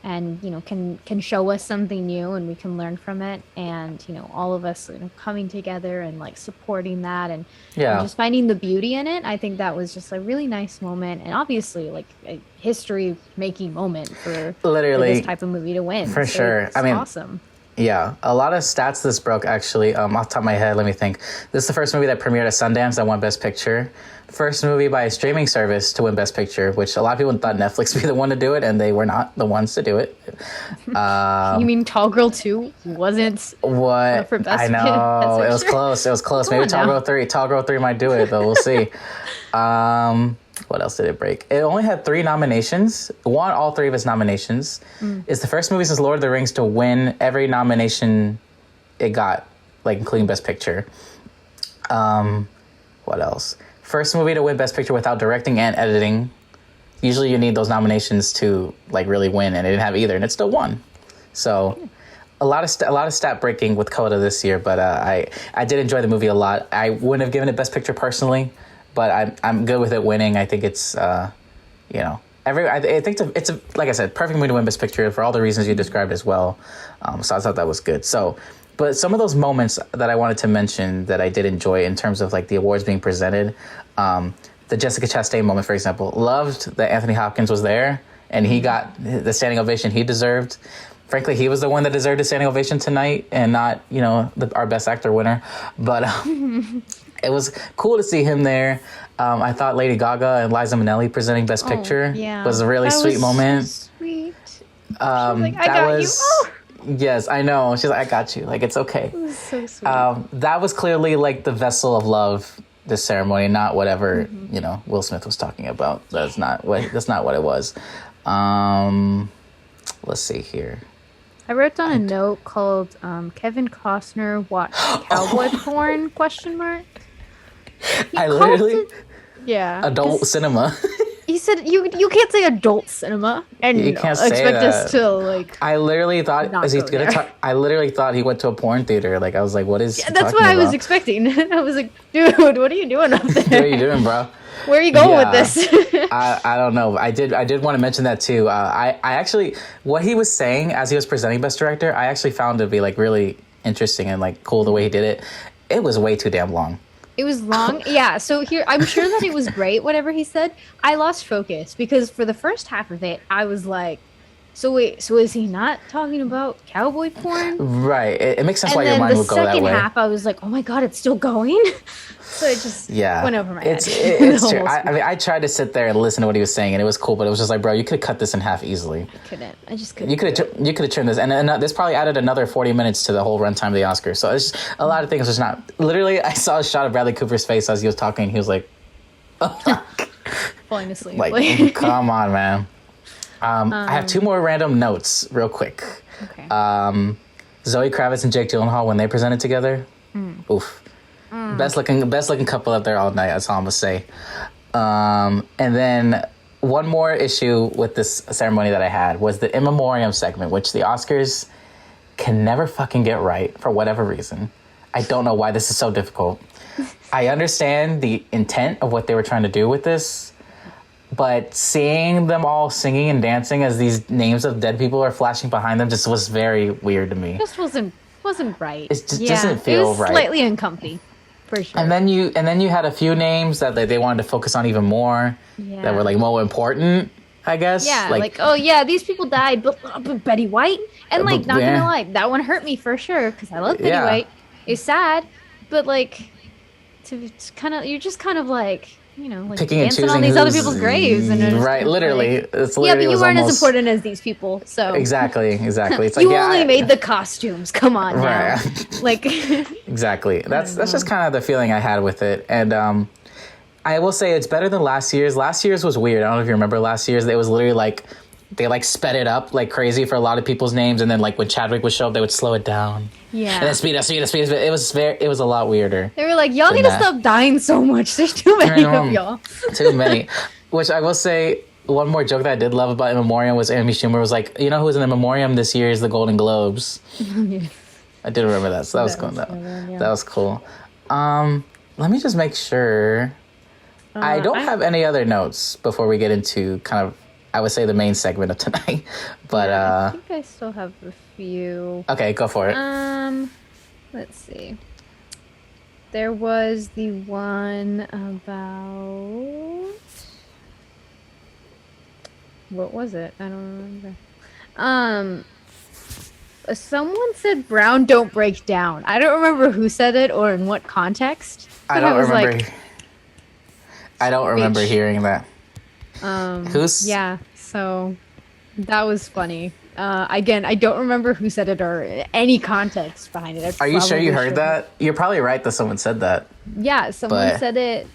and you know can show us something new and we can learn from it, and you know all of us, you know, coming together and like supporting that and just finding the beauty in it. I think that was just a really nice moment, and obviously like a history making moment for this type of movie to win for sure. I mean, awesome. Yeah, a lot of stats this broke actually. Off the top of my head, let me think. This is the first movie that premiered at Sundance that won Best Picture. First movie by a streaming service to win Best Picture, which a lot of people thought Netflix would be the one to do it, and they were not the ones to do it. You mean Tall Girl 2 wasn't what? For Best I know, it was close. It was close. Maybe Tall Girl 3 might do it, though. We'll see. What else did it break? It only had 3 nominations. It won all 3 of its nominations. It's the first movie since Lord of the Rings to win every nomination it got, like including Best Picture. What else? First movie to win Best Picture without directing and editing. Usually you need those nominations to like really win, and it didn't have either, and it still won. So a lot of stat breaking with Coda this year, but I did enjoy the movie a lot. I wouldn't have given it Best Picture personally, but I'm good with it winning. I think it's you know, I think it's a like I said, perfect movie to win Best Picture for all the reasons you described as well. So I thought that was good. So, but some of those moments that I wanted to mention that I did enjoy in terms of like the awards being presented, the Jessica Chastain moment, for example, loved that Anthony Hopkins was there and he got the standing ovation he deserved. Frankly, he was the one that deserved a standing ovation tonight and not, you know, our Best Actor winner. But it was cool to see him there. I thought Lady Gaga and Liza Minnelli presenting Best Picture was a really sweet moment. Sweet. Like, I got you. Oh. Yes, I know. She's like, I got you. Like, it's okay. It was so sweet. That was clearly like the vessel of love, this ceremony, not whatever, you know, Will Smith was talking about. That's not what it was. Let's see here. I wrote down a note called Kevin Costner watched cowboy porn ? I literally adult cinema. He said you can't say adult cinema and you can't expect us to like. I literally thought I literally thought he went to a porn theater. Like I was like, what is? Yeah, that's what I was expecting. I was like, dude, what are you doing up there? What are you doing, bro? Where are you going with this? I don't know. I did want to mention that too. I actually, what he was saying as he was presenting Best Director, I actually found to be like really interesting and like cool the way he did it. It was way too damn long. It was long. Yeah. So here, I'm sure that it was great, whatever he said. I lost focus because for the first half of it, I was like, so is he not talking about cowboy porn? Right. It makes sense why your mind would go that way. And then the second half, I was like, oh my God, it's still going? So it just went over my head. It's true. I mean, I tried to sit there and listen to what he was saying, and it was cool, but it was just like, bro, you could have cut this in half easily. I just couldn't. You could have trimmed this, and this probably added another 40 minutes to the whole runtime of the Oscars. So it's just, a lot of things was not. Literally, I saw a shot of Bradley Cooper's face as he was talking. He was like, falling asleep. Like, come on, man. I have two more random notes, real quick. Okay. Zoe Kravitz and Jake Gyllenhaal when they presented together. Oof. Best looking couple up there all night. That's all I'm gonna say. And then one more issue with this ceremony that I had was the in memoriam segment, which the Oscars can never fucking get right for whatever reason. I don't know why this is so difficult. I understand the intent of what they were trying to do with this, but seeing them all singing and dancing as these names of dead people are flashing behind them just was very weird to me. Just wasn't right. It just doesn't feel it was right. Slightly uncomfy, for sure. And then you had a few names that they wanted to focus on even more, that were like more important, I guess. Yeah, like oh yeah, these people died, but Betty White, and like not gonna lie, that one hurt me for sure because I love Betty White. It's sad, but like it's kind of, you're just kind of like, you know, like picking and dancing choosing on these other people's graves, and right, literally, like, it's literally but you weren't as important as these people, so exactly. It's like you only made the costumes. Come on, now. Like exactly. That's just kind of the feeling I had with it, and I will say it's better than last year's. Last year's was weird. I don't know if you remember last year's. It was literally like they like sped it up like crazy for a lot of people's names, and then like when Chadwick would show up, they would slow it down. Yeah. And then speed up. It was a lot weirder. They were like, y'all need to stop dying so much. There's too many of y'all. Too many. Which I will say, one more joke that I did love about In Memoriam was Amy Schumer was like, you know who's in the Memoriam this year is the Golden Globes. I did remember that. So that was cool. That was cool. Let me just make sure. I don't have any other notes before we get into kind of, I would say, the main segment of tonight. But I think I still have a few. Okay, go for it. Let's see. There was the one about, what was it? I don't remember. Someone said brown don't break down. I don't remember who said it or in what context. I don't remember. I don't remember hearing that. Yeah, so that was funny. Again, I don't remember who said it or any context behind it. Are you sure you heard that? You're probably right that someone said that. Yeah, someone said it.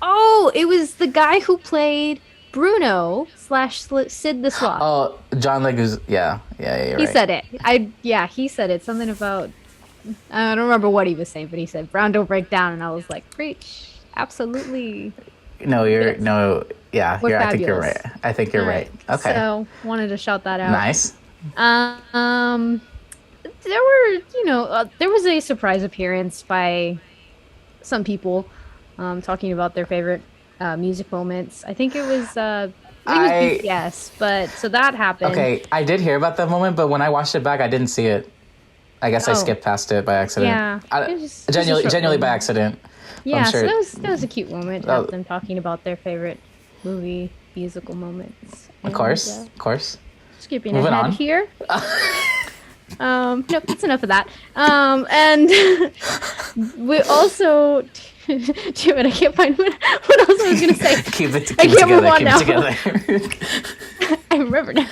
Oh, it was the guy who played Bruno / Sid the Sloth. Oh, John Leguizamo. Yeah, you're right. He said it. He said it. Something about, I don't remember what he was saying, but he said brown don't break down, and I was like, preach. Absolutely. No, Yeah, We're I think you're fabulous. right. I think you're right. Okay. So wanted to shout that out. Nice. There were, there was a surprise appearance by some people, talking about their favorite music moments. I think it was I BTS, but so that happened. Okay, I did hear about that moment, but when I watched it back, I didn't see it. I guess I Oh, skipped past it by accident. yeah. It was just a short Genuinely by moment. accident. I'm Yeah, so sure. that was a cute moment to Oh, have them talking about their favorite movie musical moments. of And course, of course. skipping Moving ahead on. here. Nope, that's enough of that. And we also, damn it, I can't find what else I was gonna say. Keep it move together. on Keep now. it together. I remember now.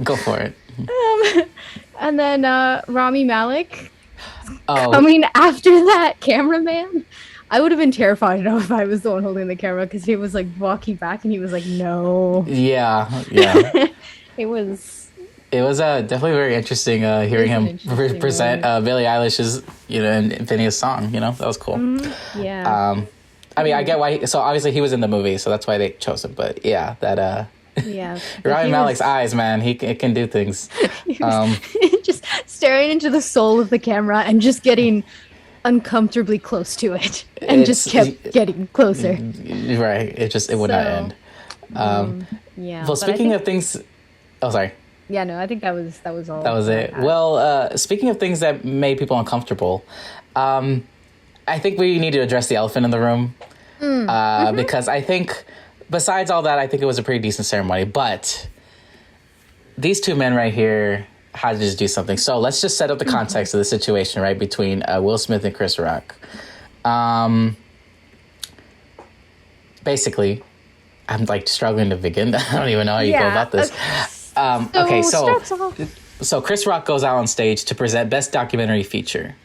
Go for it. And then Rami Malek Oh, coming after that cameraman. I would have been terrified if I was the one holding the camera because he was like walking back and he was like, no. yeah. It was It was definitely very interesting hearing an him interesting present Billie Eilish's, and Phineas song. That was cool. yeah. I mean, I get why. So obviously he was in the movie, so that's why they chose him. But yeah, that Yeah. But Rami he Malek's was- eyes, man, it can do things. he was just staring into the soul of the camera and just getting uncomfortably close to it and just kept getting closer. Right. It would not end. Yeah. Well, but I speaking think- of things, oh sorry. Yeah, no, I think that was all. That was it. Well, speaking of things that made people uncomfortable, I think we need to address the elephant in the room. Because I think, besides all that, I think it was a pretty decent ceremony. But these two men right here had to just do something. So let's just set up the context of the situation, right, between Will Smith and Chris Rock. Basically, I'm like struggling to begin. I don't even know how you go about this. Okay, starts off. so Chris Rock goes out on stage to present Best Documentary Feature.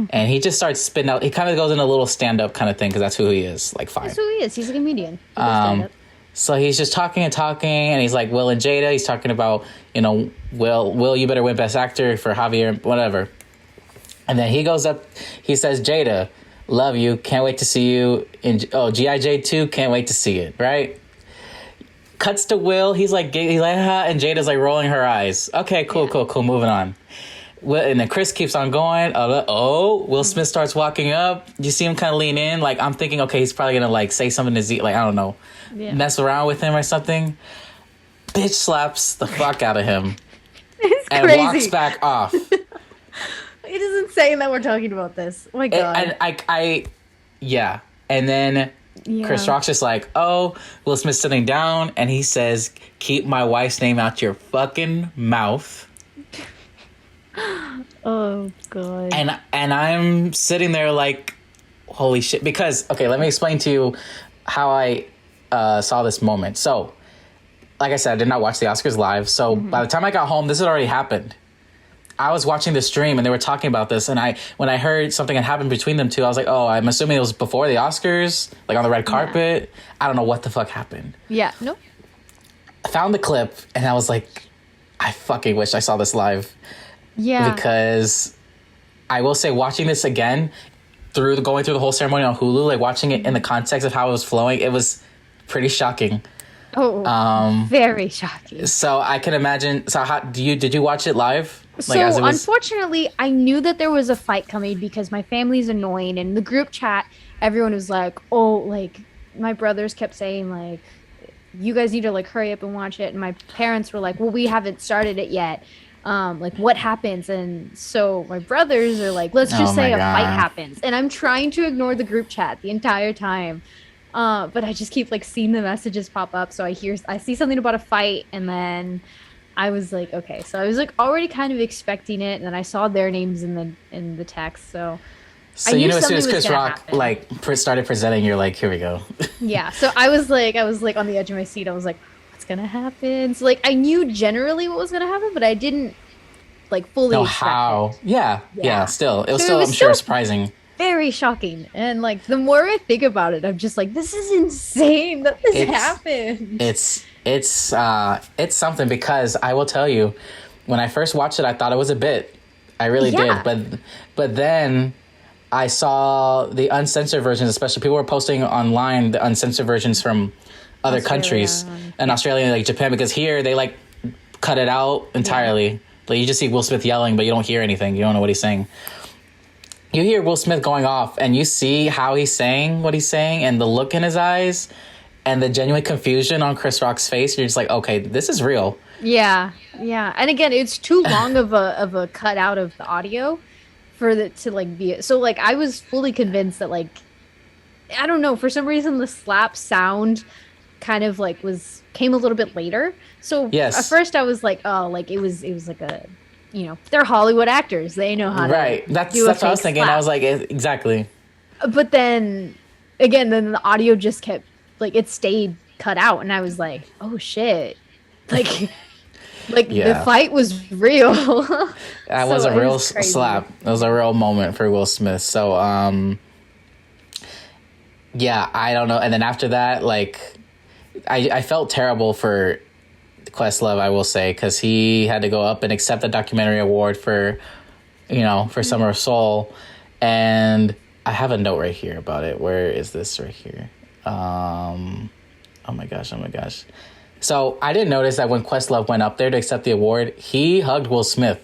And he just starts spitting out. He kind of goes in a little stand-up kind of thing because that's who he is. Like, fine. That's who he is. He's a comedian. He does stand-up. So he's just talking, and he's like Will and Jada. He's talking about, Will, you better win Best Actor for Javier, whatever. And then he goes up. He says, Jada, love you. Can't wait to see you in G.I. Jane 2. Can't wait to see it. Right. Cuts to Will. He's like, ha, and Jada's like rolling her eyes. Okay, cool. Moving on. And then Chris keeps on going. Will Smith starts walking up. You see him kind of lean in. Like, I'm thinking, okay, he's probably going to, like, say something to Z. Like, I don't know. Yeah. Mess around with him or something. Bitch slaps the fuck out of him. It's and crazy. walks back off. It is insane that we're talking about this. Oh my God. And yeah. And then Chris Rock's just like, Will Smith's sitting down. And he says, keep my wife's name out your fucking mouth. Oh God. And I'm sitting there like, holy shit. Because, okay, let me explain to you how I saw this moment. So, like I said, I did not watch the Oscars live. So by the time I got home, this had already happened. I was watching the stream and they were talking about this. And when I heard something had happened between them two, I was like, oh, I'm assuming it was before the Oscars, like on the red carpet. Yeah. I don't know what the fuck happened. Yeah, nope. I found the clip and I was like, I fucking wish I saw this live. Yeah. Because I will say, watching this again, going through the whole ceremony on Hulu, like watching it in the context of how it was flowing, it was pretty shocking. Oh, very shocking. So I can imagine. So did you watch it live? So unfortunately, I knew that there was a fight coming because my family's annoying. And in the group chat, everyone was like, oh, like my brothers kept saying like, you guys need to like hurry up and watch it. And my parents were like, well, we haven't started it yet. Like what happens? And so my brothers are like, let's just say a fight happens. And I'm trying to ignore the group chat the entire time. But I just keep like seeing the messages pop up. So I see something about a fight, and then I was like, okay. So I was like already kind of expecting it, and then I saw their names in the text. So as soon as Chris Rock started presenting, you're like, here we go. Yeah. So I was like on the edge of my seat. I was like, what's gonna happen? So like I knew generally what was gonna happen, but I didn't like fully know expect how. it. Yeah. Still, it was So I'm sure, surprising. Very shocking. And like the more I think about it, I'm just like, this is insane that this happened. It's something, because I will tell you, when I first watched it, I thought it was a bit. I really did. But then I saw the uncensored versions, especially people were posting online the uncensored versions from other countries and Australia and like Japan, because here they like cut it out entirely. Yeah. Like you just see Will Smith yelling, but you don't hear anything. You don't know what he's saying. You hear Will Smith going off and you see how he's saying what he's saying and the look in his eyes and the genuine confusion on Chris Rock's face. You're just like, okay, this is real. Yeah. Yeah. And again, it's too long of a cut out of the audio for it to like be. So like I was fully convinced that like, I don't know, for some reason the slap sound kind of like came a little bit later. So yes. At first I was like, oh, like it was like a, you know, they're Hollywood actors. They know how to right. That's what I was thinking. Slap. I was like, exactly. But then again, then the audio just kept like it stayed cut out, and I was like, oh shit, like the fight was real. That was a real slap. It was a real moment for Will Smith. So yeah, I don't know. And then after that, like I felt terrible for Questlove, I will say, because he had to go up and accept the documentary award for, you know, for Summer of Soul. And I have a note right here about it. Where is this right here? Oh my gosh. So I didn't notice that when Questlove went up there to accept the award, he hugged Will Smith.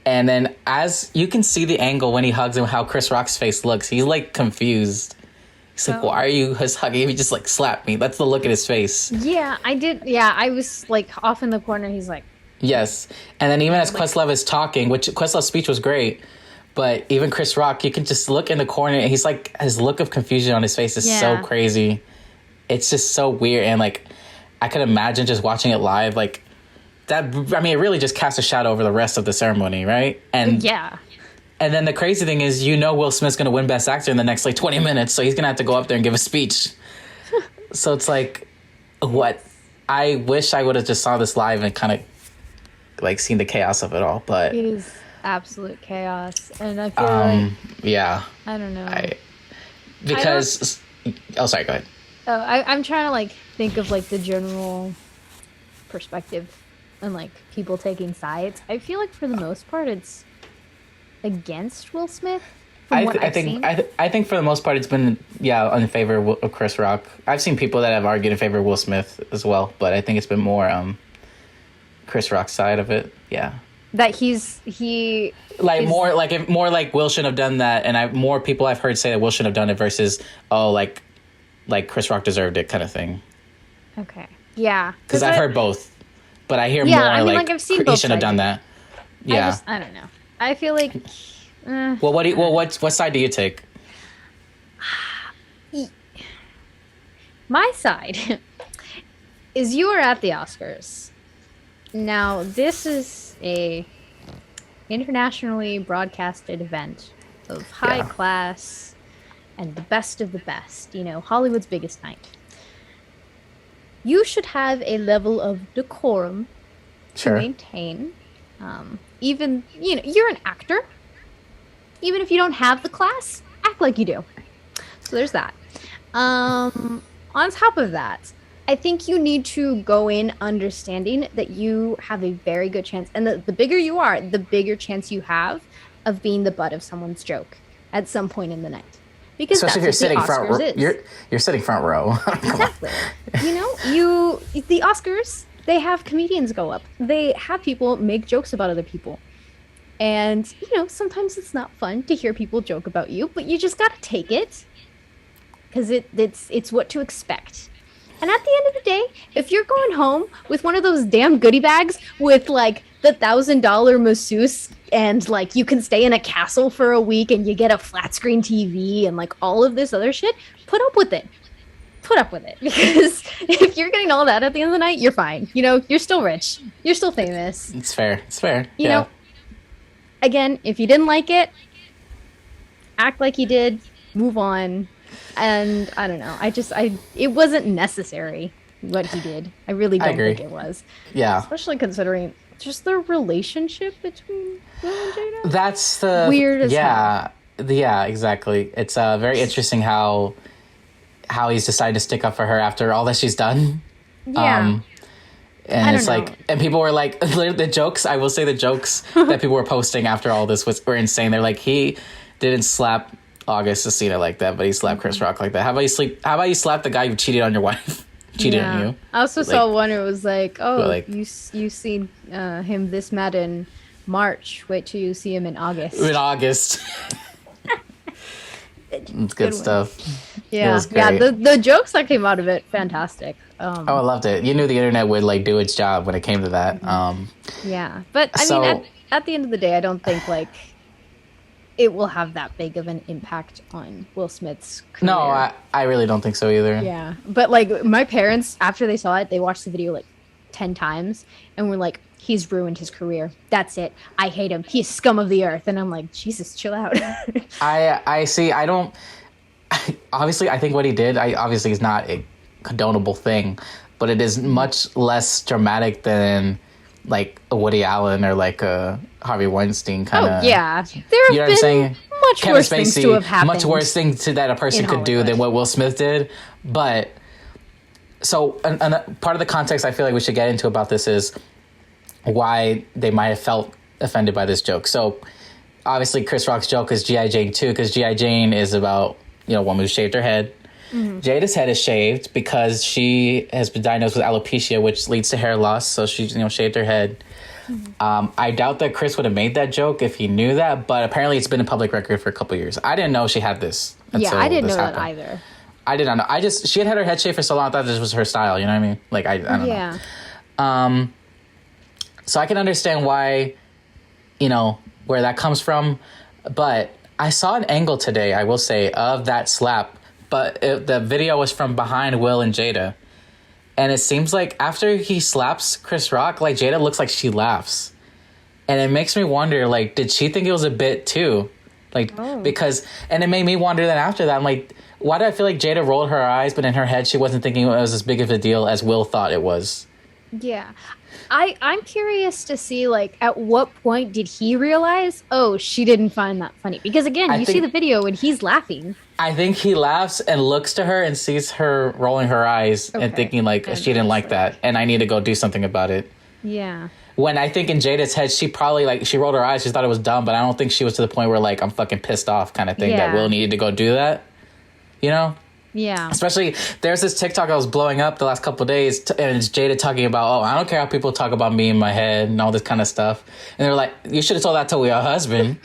And then as you can see the angle when he hugs him, how Chris Rock's face looks, he's like confused. He's like, why are you hugging him? He just like slapped me. That's the look in his face. Yeah, I did. Yeah, I was like off in the corner. He's like, yes. And then even as Questlove is talking, which Questlove's speech was great, but even Chris Rock, you can just look in the corner and he's like, his look of confusion on his face is so crazy. It's just so weird. And like, I could imagine just watching it live, like that. I mean, it really just casts a shadow over the rest of the ceremony, right? And yeah. And then the crazy thing is, you know, Will Smith's going to win Best Actor in the next, like, 20 minutes. So he's going to have to go up there and give a speech. So it's like, what? I wish I would have just saw this live and kind of, like, seen the chaos of it all. But it is absolute chaos. And I feel like... yeah. I don't know. Oh, sorry, go ahead. Oh, I'm trying to, like, think of, like, the general perspective and, like, people taking sides. I feel like, for the most part, it's against Will Smith. I think for the most part it's been in favor of Chris Rock. I've seen people that have argued in favor of Will Smith as well, but I think it's been more Chris Rock's side of it. Yeah, that more like Will shouldn't have done that, and more people I've heard say that Will shouldn't have done it versus like Chris Rock deserved it kind of thing. Okay, yeah, because I've heard both, but I hear more I've seen he shouldn't have done that. Yeah, I don't know. I feel like. Well, what side do you take? My side is you are at the Oscars. Now, this is a internationally broadcasted event of high class and the best of the best. You know, Hollywood's biggest night. You should have a level of decorum to maintain. Even, you know, you're an actor. Even if you don't have the class, act like you do. So there's that. On top of that, I think you need to go in understanding that you have a very good chance. And the bigger you are, the bigger chance you have of being the butt of someone's joke at some point in the night. Because especially if you're sitting front row. You're sitting front row. Exactly. You know, the Oscars, they have comedians go up. They have people make jokes about other people. And, you know, sometimes it's not fun to hear people joke about you, but you just got to take it because it's what to expect. And at the end of the day, if you're going home with one of those damn goodie bags with, like, the $1,000 masseuse and, like, you can stay in a castle for a week and you get a flat screen TV and, like, all of this other shit, put up with it. Put up with it. Because if you're getting all that at the end of the night, you're fine. You know, you're still rich. You're still famous. It's fair. You know, again, if you didn't like it, act like you did, move on. And I don't know. It wasn't necessary what he did. I really don't think it was. Yeah. Especially considering just the relationship between Will and Jada. That's the weird as hell. Yeah, exactly. It's very interesting how he's decided to stick up for her after all that she's done. Yeah. And it's like, and people were like, the jokes, I will say the jokes that people were posting after all this were insane. They're like, he didn't slap August to see it like that, but he slapped Chris Rock like that. How about you slap the guy who cheated on your wife? Cheated on you. I also saw one. It was like, you seen him this mad in March. Wait till you see him in August. In August. It's good stuff. Yeah, the jokes that came out of it, fantastic. I loved it. You knew the internet would like do its job when it came to that. Yeah, but I mean, at the end of the day, I don't think like it will have that big of an impact on Will Smith's career. No, I really don't think so either. Yeah, but like my parents, after they saw it, they watched the video like 10 times and were like, he's ruined his career. That's it. I hate him. He's scum of the earth. And I'm like, Jesus, chill out. I see. I don't. Obviously, I think what he did, obviously, is not a condonable thing, but it is much less dramatic than like a Woody Allen or like a Harvey Weinstein kind of. Oh yeah, there have been much worse things to have happened. Much worse things that a person could do than what Will Smith did. But so, and part of the context I feel like we should get into about this is why they might have felt offended by this joke. So obviously Chris Rock's joke is G.I. Jane 2, because G.I. Jane is about, a woman who shaved her head. Mm-hmm. Jada's head is shaved because she has been diagnosed with alopecia, which leads to hair loss. So she, shaved her head. Mm-hmm. I doubt that Chris would have made that joke if he knew that, but apparently it's been a public record for a couple of years. I didn't know she had this. Yeah, I didn't know that either. I did not know. She had her head shaved for so long, I thought this was her style. You know what I mean? Like, I don't know. So I can understand why, where that comes from. But I saw an angle today, I will say, of that slap. But the video was from behind Will and Jada. And it seems like after he slaps Chris Rock, like Jada looks like she laughs. And it makes me wonder, like, did she think it was a bit too? Like, because, and it made me wonder then after that, I'm like, why do I feel like Jada rolled her eyes, but in her head she wasn't thinking it was as big of a deal as Will thought it was? Yeah. I'm curious to see, like, at what point did he realize, she didn't find that funny? Because, again, you see the video and he's laughing. I think he laughs and looks to her and sees her rolling her eyes and thinking, like, she didn't like that, and I need to go do something about it. Yeah. When I think in Jada's head, she probably, like, she rolled her eyes, she thought it was dumb, but I don't think she was to the point where, like, I'm fucking pissed off kind of thing that Will needed to go do that. Yeah. Especially, there's this TikTok that was blowing up the last couple of days, and it's Jada talking about, I don't care how people talk about me in my head and all this kind of stuff. And they're like, you should have told that to your husband.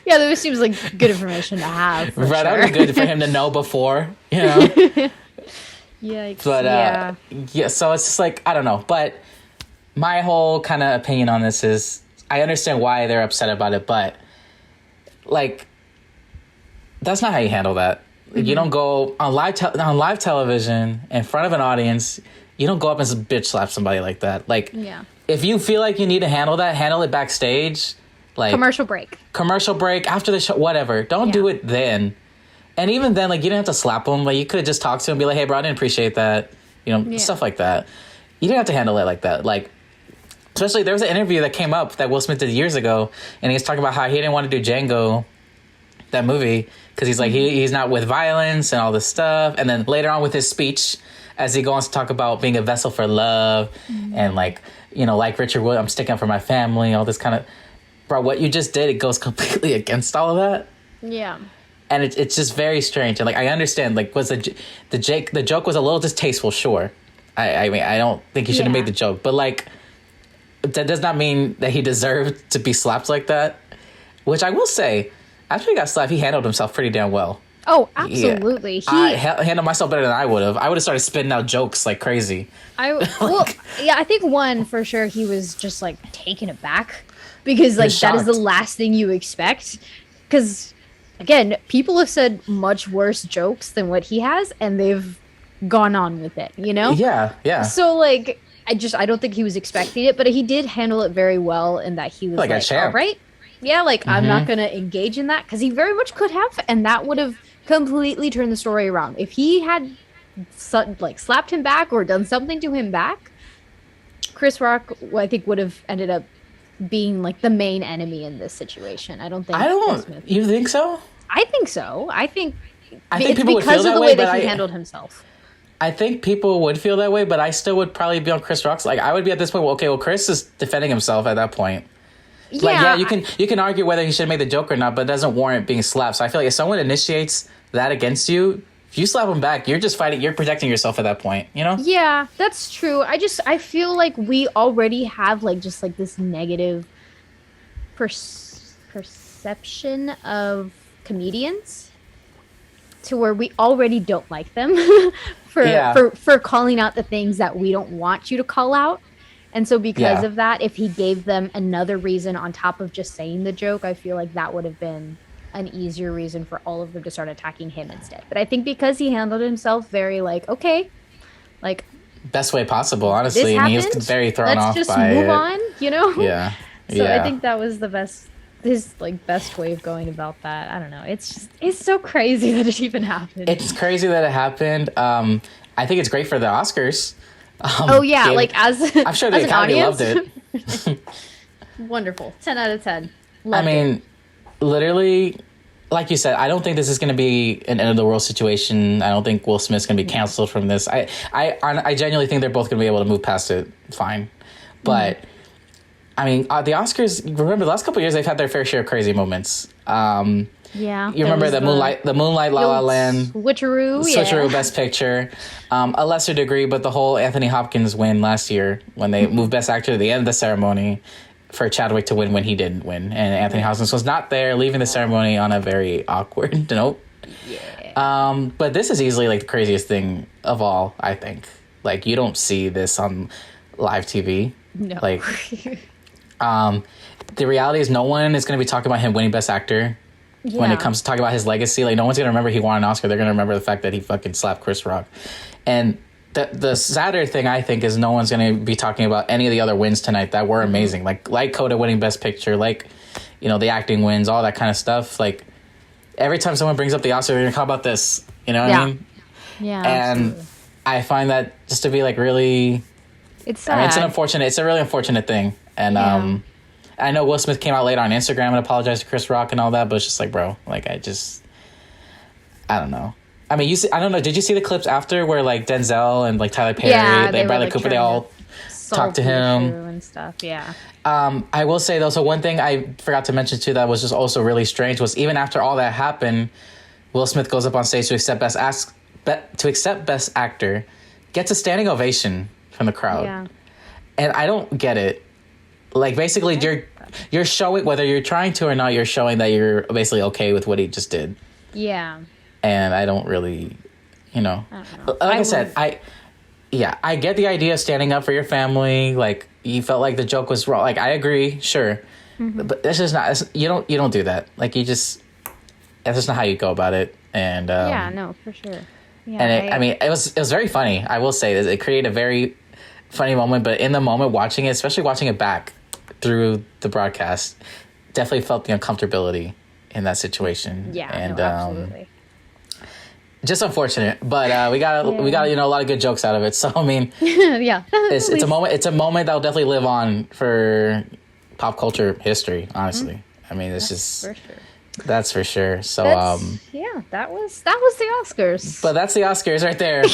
Yeah, that seems like good information to have. Right, that would be good for him to know before, Yikes. But, so it's just like, I don't know. But my whole kind of opinion on this is, I understand why they're upset about it, but, like, that's not how you handle that. Mm-hmm. You don't go on live television in front of an audience. You don't go up and bitch slap somebody like that. Like, if you feel like you need to handle it backstage. Like commercial break after the show, whatever. Don't do it then. And even then, like, you didn't have to slap him. Like, you could have just talked to him and be like, hey, bro, I didn't appreciate that. Stuff like that. You didn't have to handle it like that. Like, especially there was an interview that came up that Will Smith did years ago, and he was talking about how he didn't want to do Django, that movie, because he's like, he's not with violence and all this stuff. And then later on with his speech, as he goes on to talk about being a vessel for love and like, like Richard Wood, I'm sticking up for my family, all this kind of, bro, what you just did, it goes completely against all of that. Yeah. And it's just very strange. And like, I understand, like, was the joke was a little distasteful, sure. I mean, I don't think he should have made the joke, but like, that does not mean that he deserved to be slapped like that, which I will say, after he got slapped, he handled himself pretty damn well. Oh, absolutely. I handled myself better than I would have. I would have started spitting out jokes like crazy. I think one, for sure, he was just, like, taken aback. Because, like, that is the last thing you expect. Because, again, people have said much worse jokes than what he has, and they've gone on with it, Yeah. So, like, I don't think he was expecting it, but he did handle it very well in that he was like all right. Yeah, like, I'm not going to engage in that, because he very much could have, and that would have completely turned the story around. If he had, like, slapped him back or done something to him back, Chris Rock, I think, would have ended up being, like, the main enemy in this situation. I don't think... You think so? I think so. I think it's people because of the way that he handled himself. I think people would feel that way, but I still would probably be on Chris Rock's. Like, I would be at this point, well, Chris is defending himself at that point. Like, yeah, you can argue whether he should have made the joke or not, but it doesn't warrant being slapped. So I feel like if someone initiates that against you, if you slap them back, you're just fighting. You're protecting yourself at that point, you know? Yeah, that's true. I feel like we already have like just like this negative perception of comedians to where we already don't like them for calling out the things that we don't want you to call out. And so because of that, if he gave them another reason on top of just saying the joke, I feel like that would have been an easier reason for all of them to start attacking him instead. But I think because he handled himself very like, okay, like best way possible, honestly. I mean, he was very thrown off by it. Let's just move on, you know? Yeah. So I think that was his like best way of going about that. I don't know. It's so crazy that it even happened. It's crazy that it happened. I think it's great for the Oscars. Like I'm sure the Academy loved it. Wonderful. 10 out of 10. Loved it. Literally, like you said, I don't think this is going to be an end of the world situation. I don't think Will Smith's going to be canceled from this. I genuinely think they're both going to be able to move past it fine. But I mean, the Oscars. Remember, the last couple of years they've had their fair share of crazy moments. You remember the Moonlight, La La Land, switcheroo, Best Picture, a lesser degree, but the whole Anthony Hopkins win last year when they moved Best Actor at the end of the ceremony for Chadwick to win when he didn't win, and Anthony Hopkins was not there, leaving the ceremony on a very awkward note. Yeah. But this is easily like the craziest thing of all. I think like you don't see this on live TV. No. Like, the reality is no one is going to be talking about him winning Best Actor. Yeah. When it comes to talking about his legacy, like no one's gonna remember he won an Oscar. They're gonna remember the fact that he fucking slapped Chris Rock. And the sadder thing I think is no one's gonna be talking about any of the other wins tonight that were amazing, like Coda winning Best Picture, like the acting wins, all that kind of stuff. Like every time someone brings up the Oscar, they're gonna talk about this. You know what I mean? Yeah. And absolutely. I find that just to be like really, it's sad. I mean, it's a really unfortunate thing, and I know Will Smith came out later on Instagram and apologized to Chris Rock and all that, but it's just like, bro, like, I don't know. I mean, I don't know. Did you see the clips after where like Denzel and like Tyler Perry, Bradley Cooper, they all talked to him and stuff? Yeah. I will say though, so one thing I forgot to mention too that was just also really strange was even after all that happened, Will Smith goes up on stage to accept Best Actor, gets a standing ovation from the crowd, and I don't get it. Like, basically, you're showing, whether you're trying to or not, you're showing that you're basically okay with what he just did. Yeah. And I don't really, I don't know. Like I said, I get the idea of standing up for your family. Like, you felt like the joke was wrong. Like, I agree, sure. Mm-hmm. But this is not, you don't do that. Like, that's just not how you go about it. And no, for sure. Yeah, and it was very funny. I will say this. It created a very funny moment, but in the moment watching it, especially watching it back through the broadcast, definitely felt the uncomfortability in that situation. Yeah, and absolutely. Just unfortunate, but we got a lot of good jokes out of it. So I mean, it's a moment that'll definitely live on for pop culture history. Honestly, I mean, it's just for sure. That's for sure. So that was the Oscars. But that's the Oscars right there.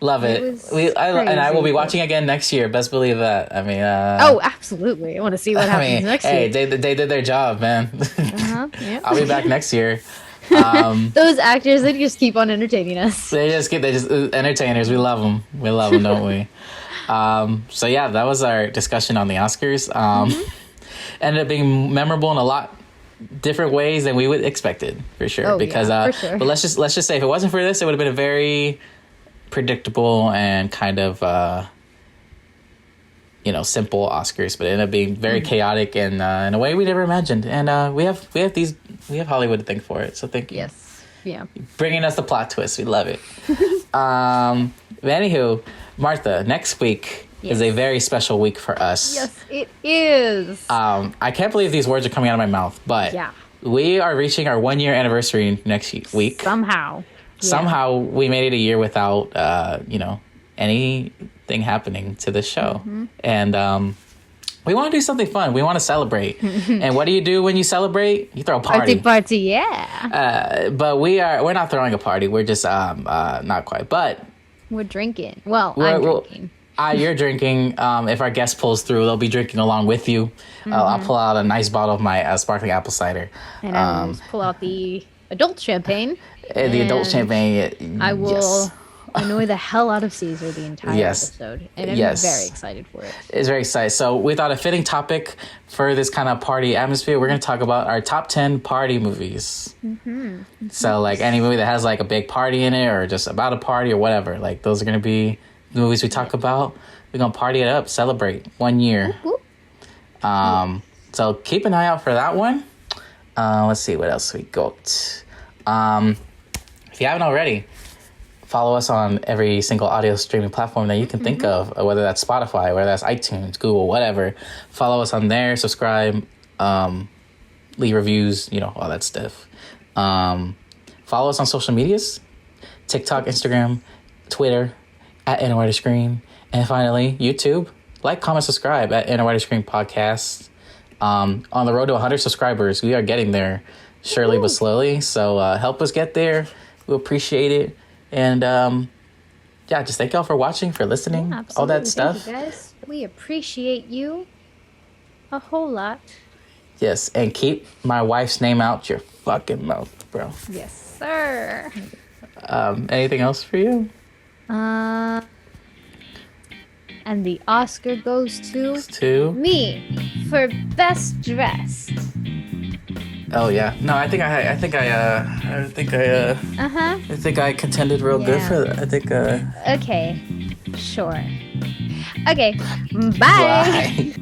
Love it. I will be watching again next year. Best believe that. I mean, absolutely. I want to see what happens next year. Hey, they did their job, man. Yeah. I'll be back next year. Those actors, they just keep on entertaining us. They just entertainers. We love them. We love them, don't we? So yeah, that was our discussion on the Oscars. Ended up being memorable in a lot different ways than we would expected, for sure. For sure. But let's just say if it wasn't for this, it would have been a very predictable and kind of simple Oscars, but it ended up being very chaotic and in a way we never imagined. And we have Hollywood to thank for it. So thank you. Yes. Yeah. Bringing us the plot twist. We love it. But anywho, Martha, next week is a very special week for us. Yes, it is. I can't believe these words are coming out of my mouth, but we are reaching our 1 year anniversary next week. Somehow we made it a year without, anything happening to this show. Mm-hmm. And we want to do something fun. We want to celebrate. And what do you do when you celebrate? You throw a party. Party, yeah. But we're not throwing a party. We're just not quite. But we're drinking. Well, I'm drinking. You're drinking. If our guest pulls through, they'll be drinking along with you. I'll pull out a nice bottle of my sparkling apple cider. And I will pull out the adult champagne. The adult champagne. I will annoy the hell out of Caesar the entire episode. And I'm very excited for it. It's very exciting. So we thought a fitting topic for this kind of party atmosphere, we're going to talk about our top 10 party movies. So like any movie that has like a big party in it or just about a party or whatever. Like those are going to be the movies we talk about. We're going to party it up, celebrate 1 year. So keep an eye out for that one. Let's see what else we got. If you haven't already, follow us on every single audio streaming platform that you can think of, whether that's Spotify, whether that's iTunes, Google, whatever. Follow us on there, subscribe, leave reviews, all that stuff. Follow us on social medias, TikTok, Instagram, Twitter, at Anywhere to Scream. And finally, YouTube. Like, comment, subscribe at Anywhere to Scream Podcast. On the road to 100 subscribers, we are getting there, surely but slowly. So help us get there. We appreciate it. And just thank y'all for watching, for listening, all that stuff. Thank you, guys. We appreciate you a whole lot. Yes, and keep my wife's name out your fucking mouth, bro. Yes, sir. Anything else for you? And the Oscar goes to me for best dressed. Oh yeah, no, I think I contended real good for that. I think. Okay, sure. Okay, bye.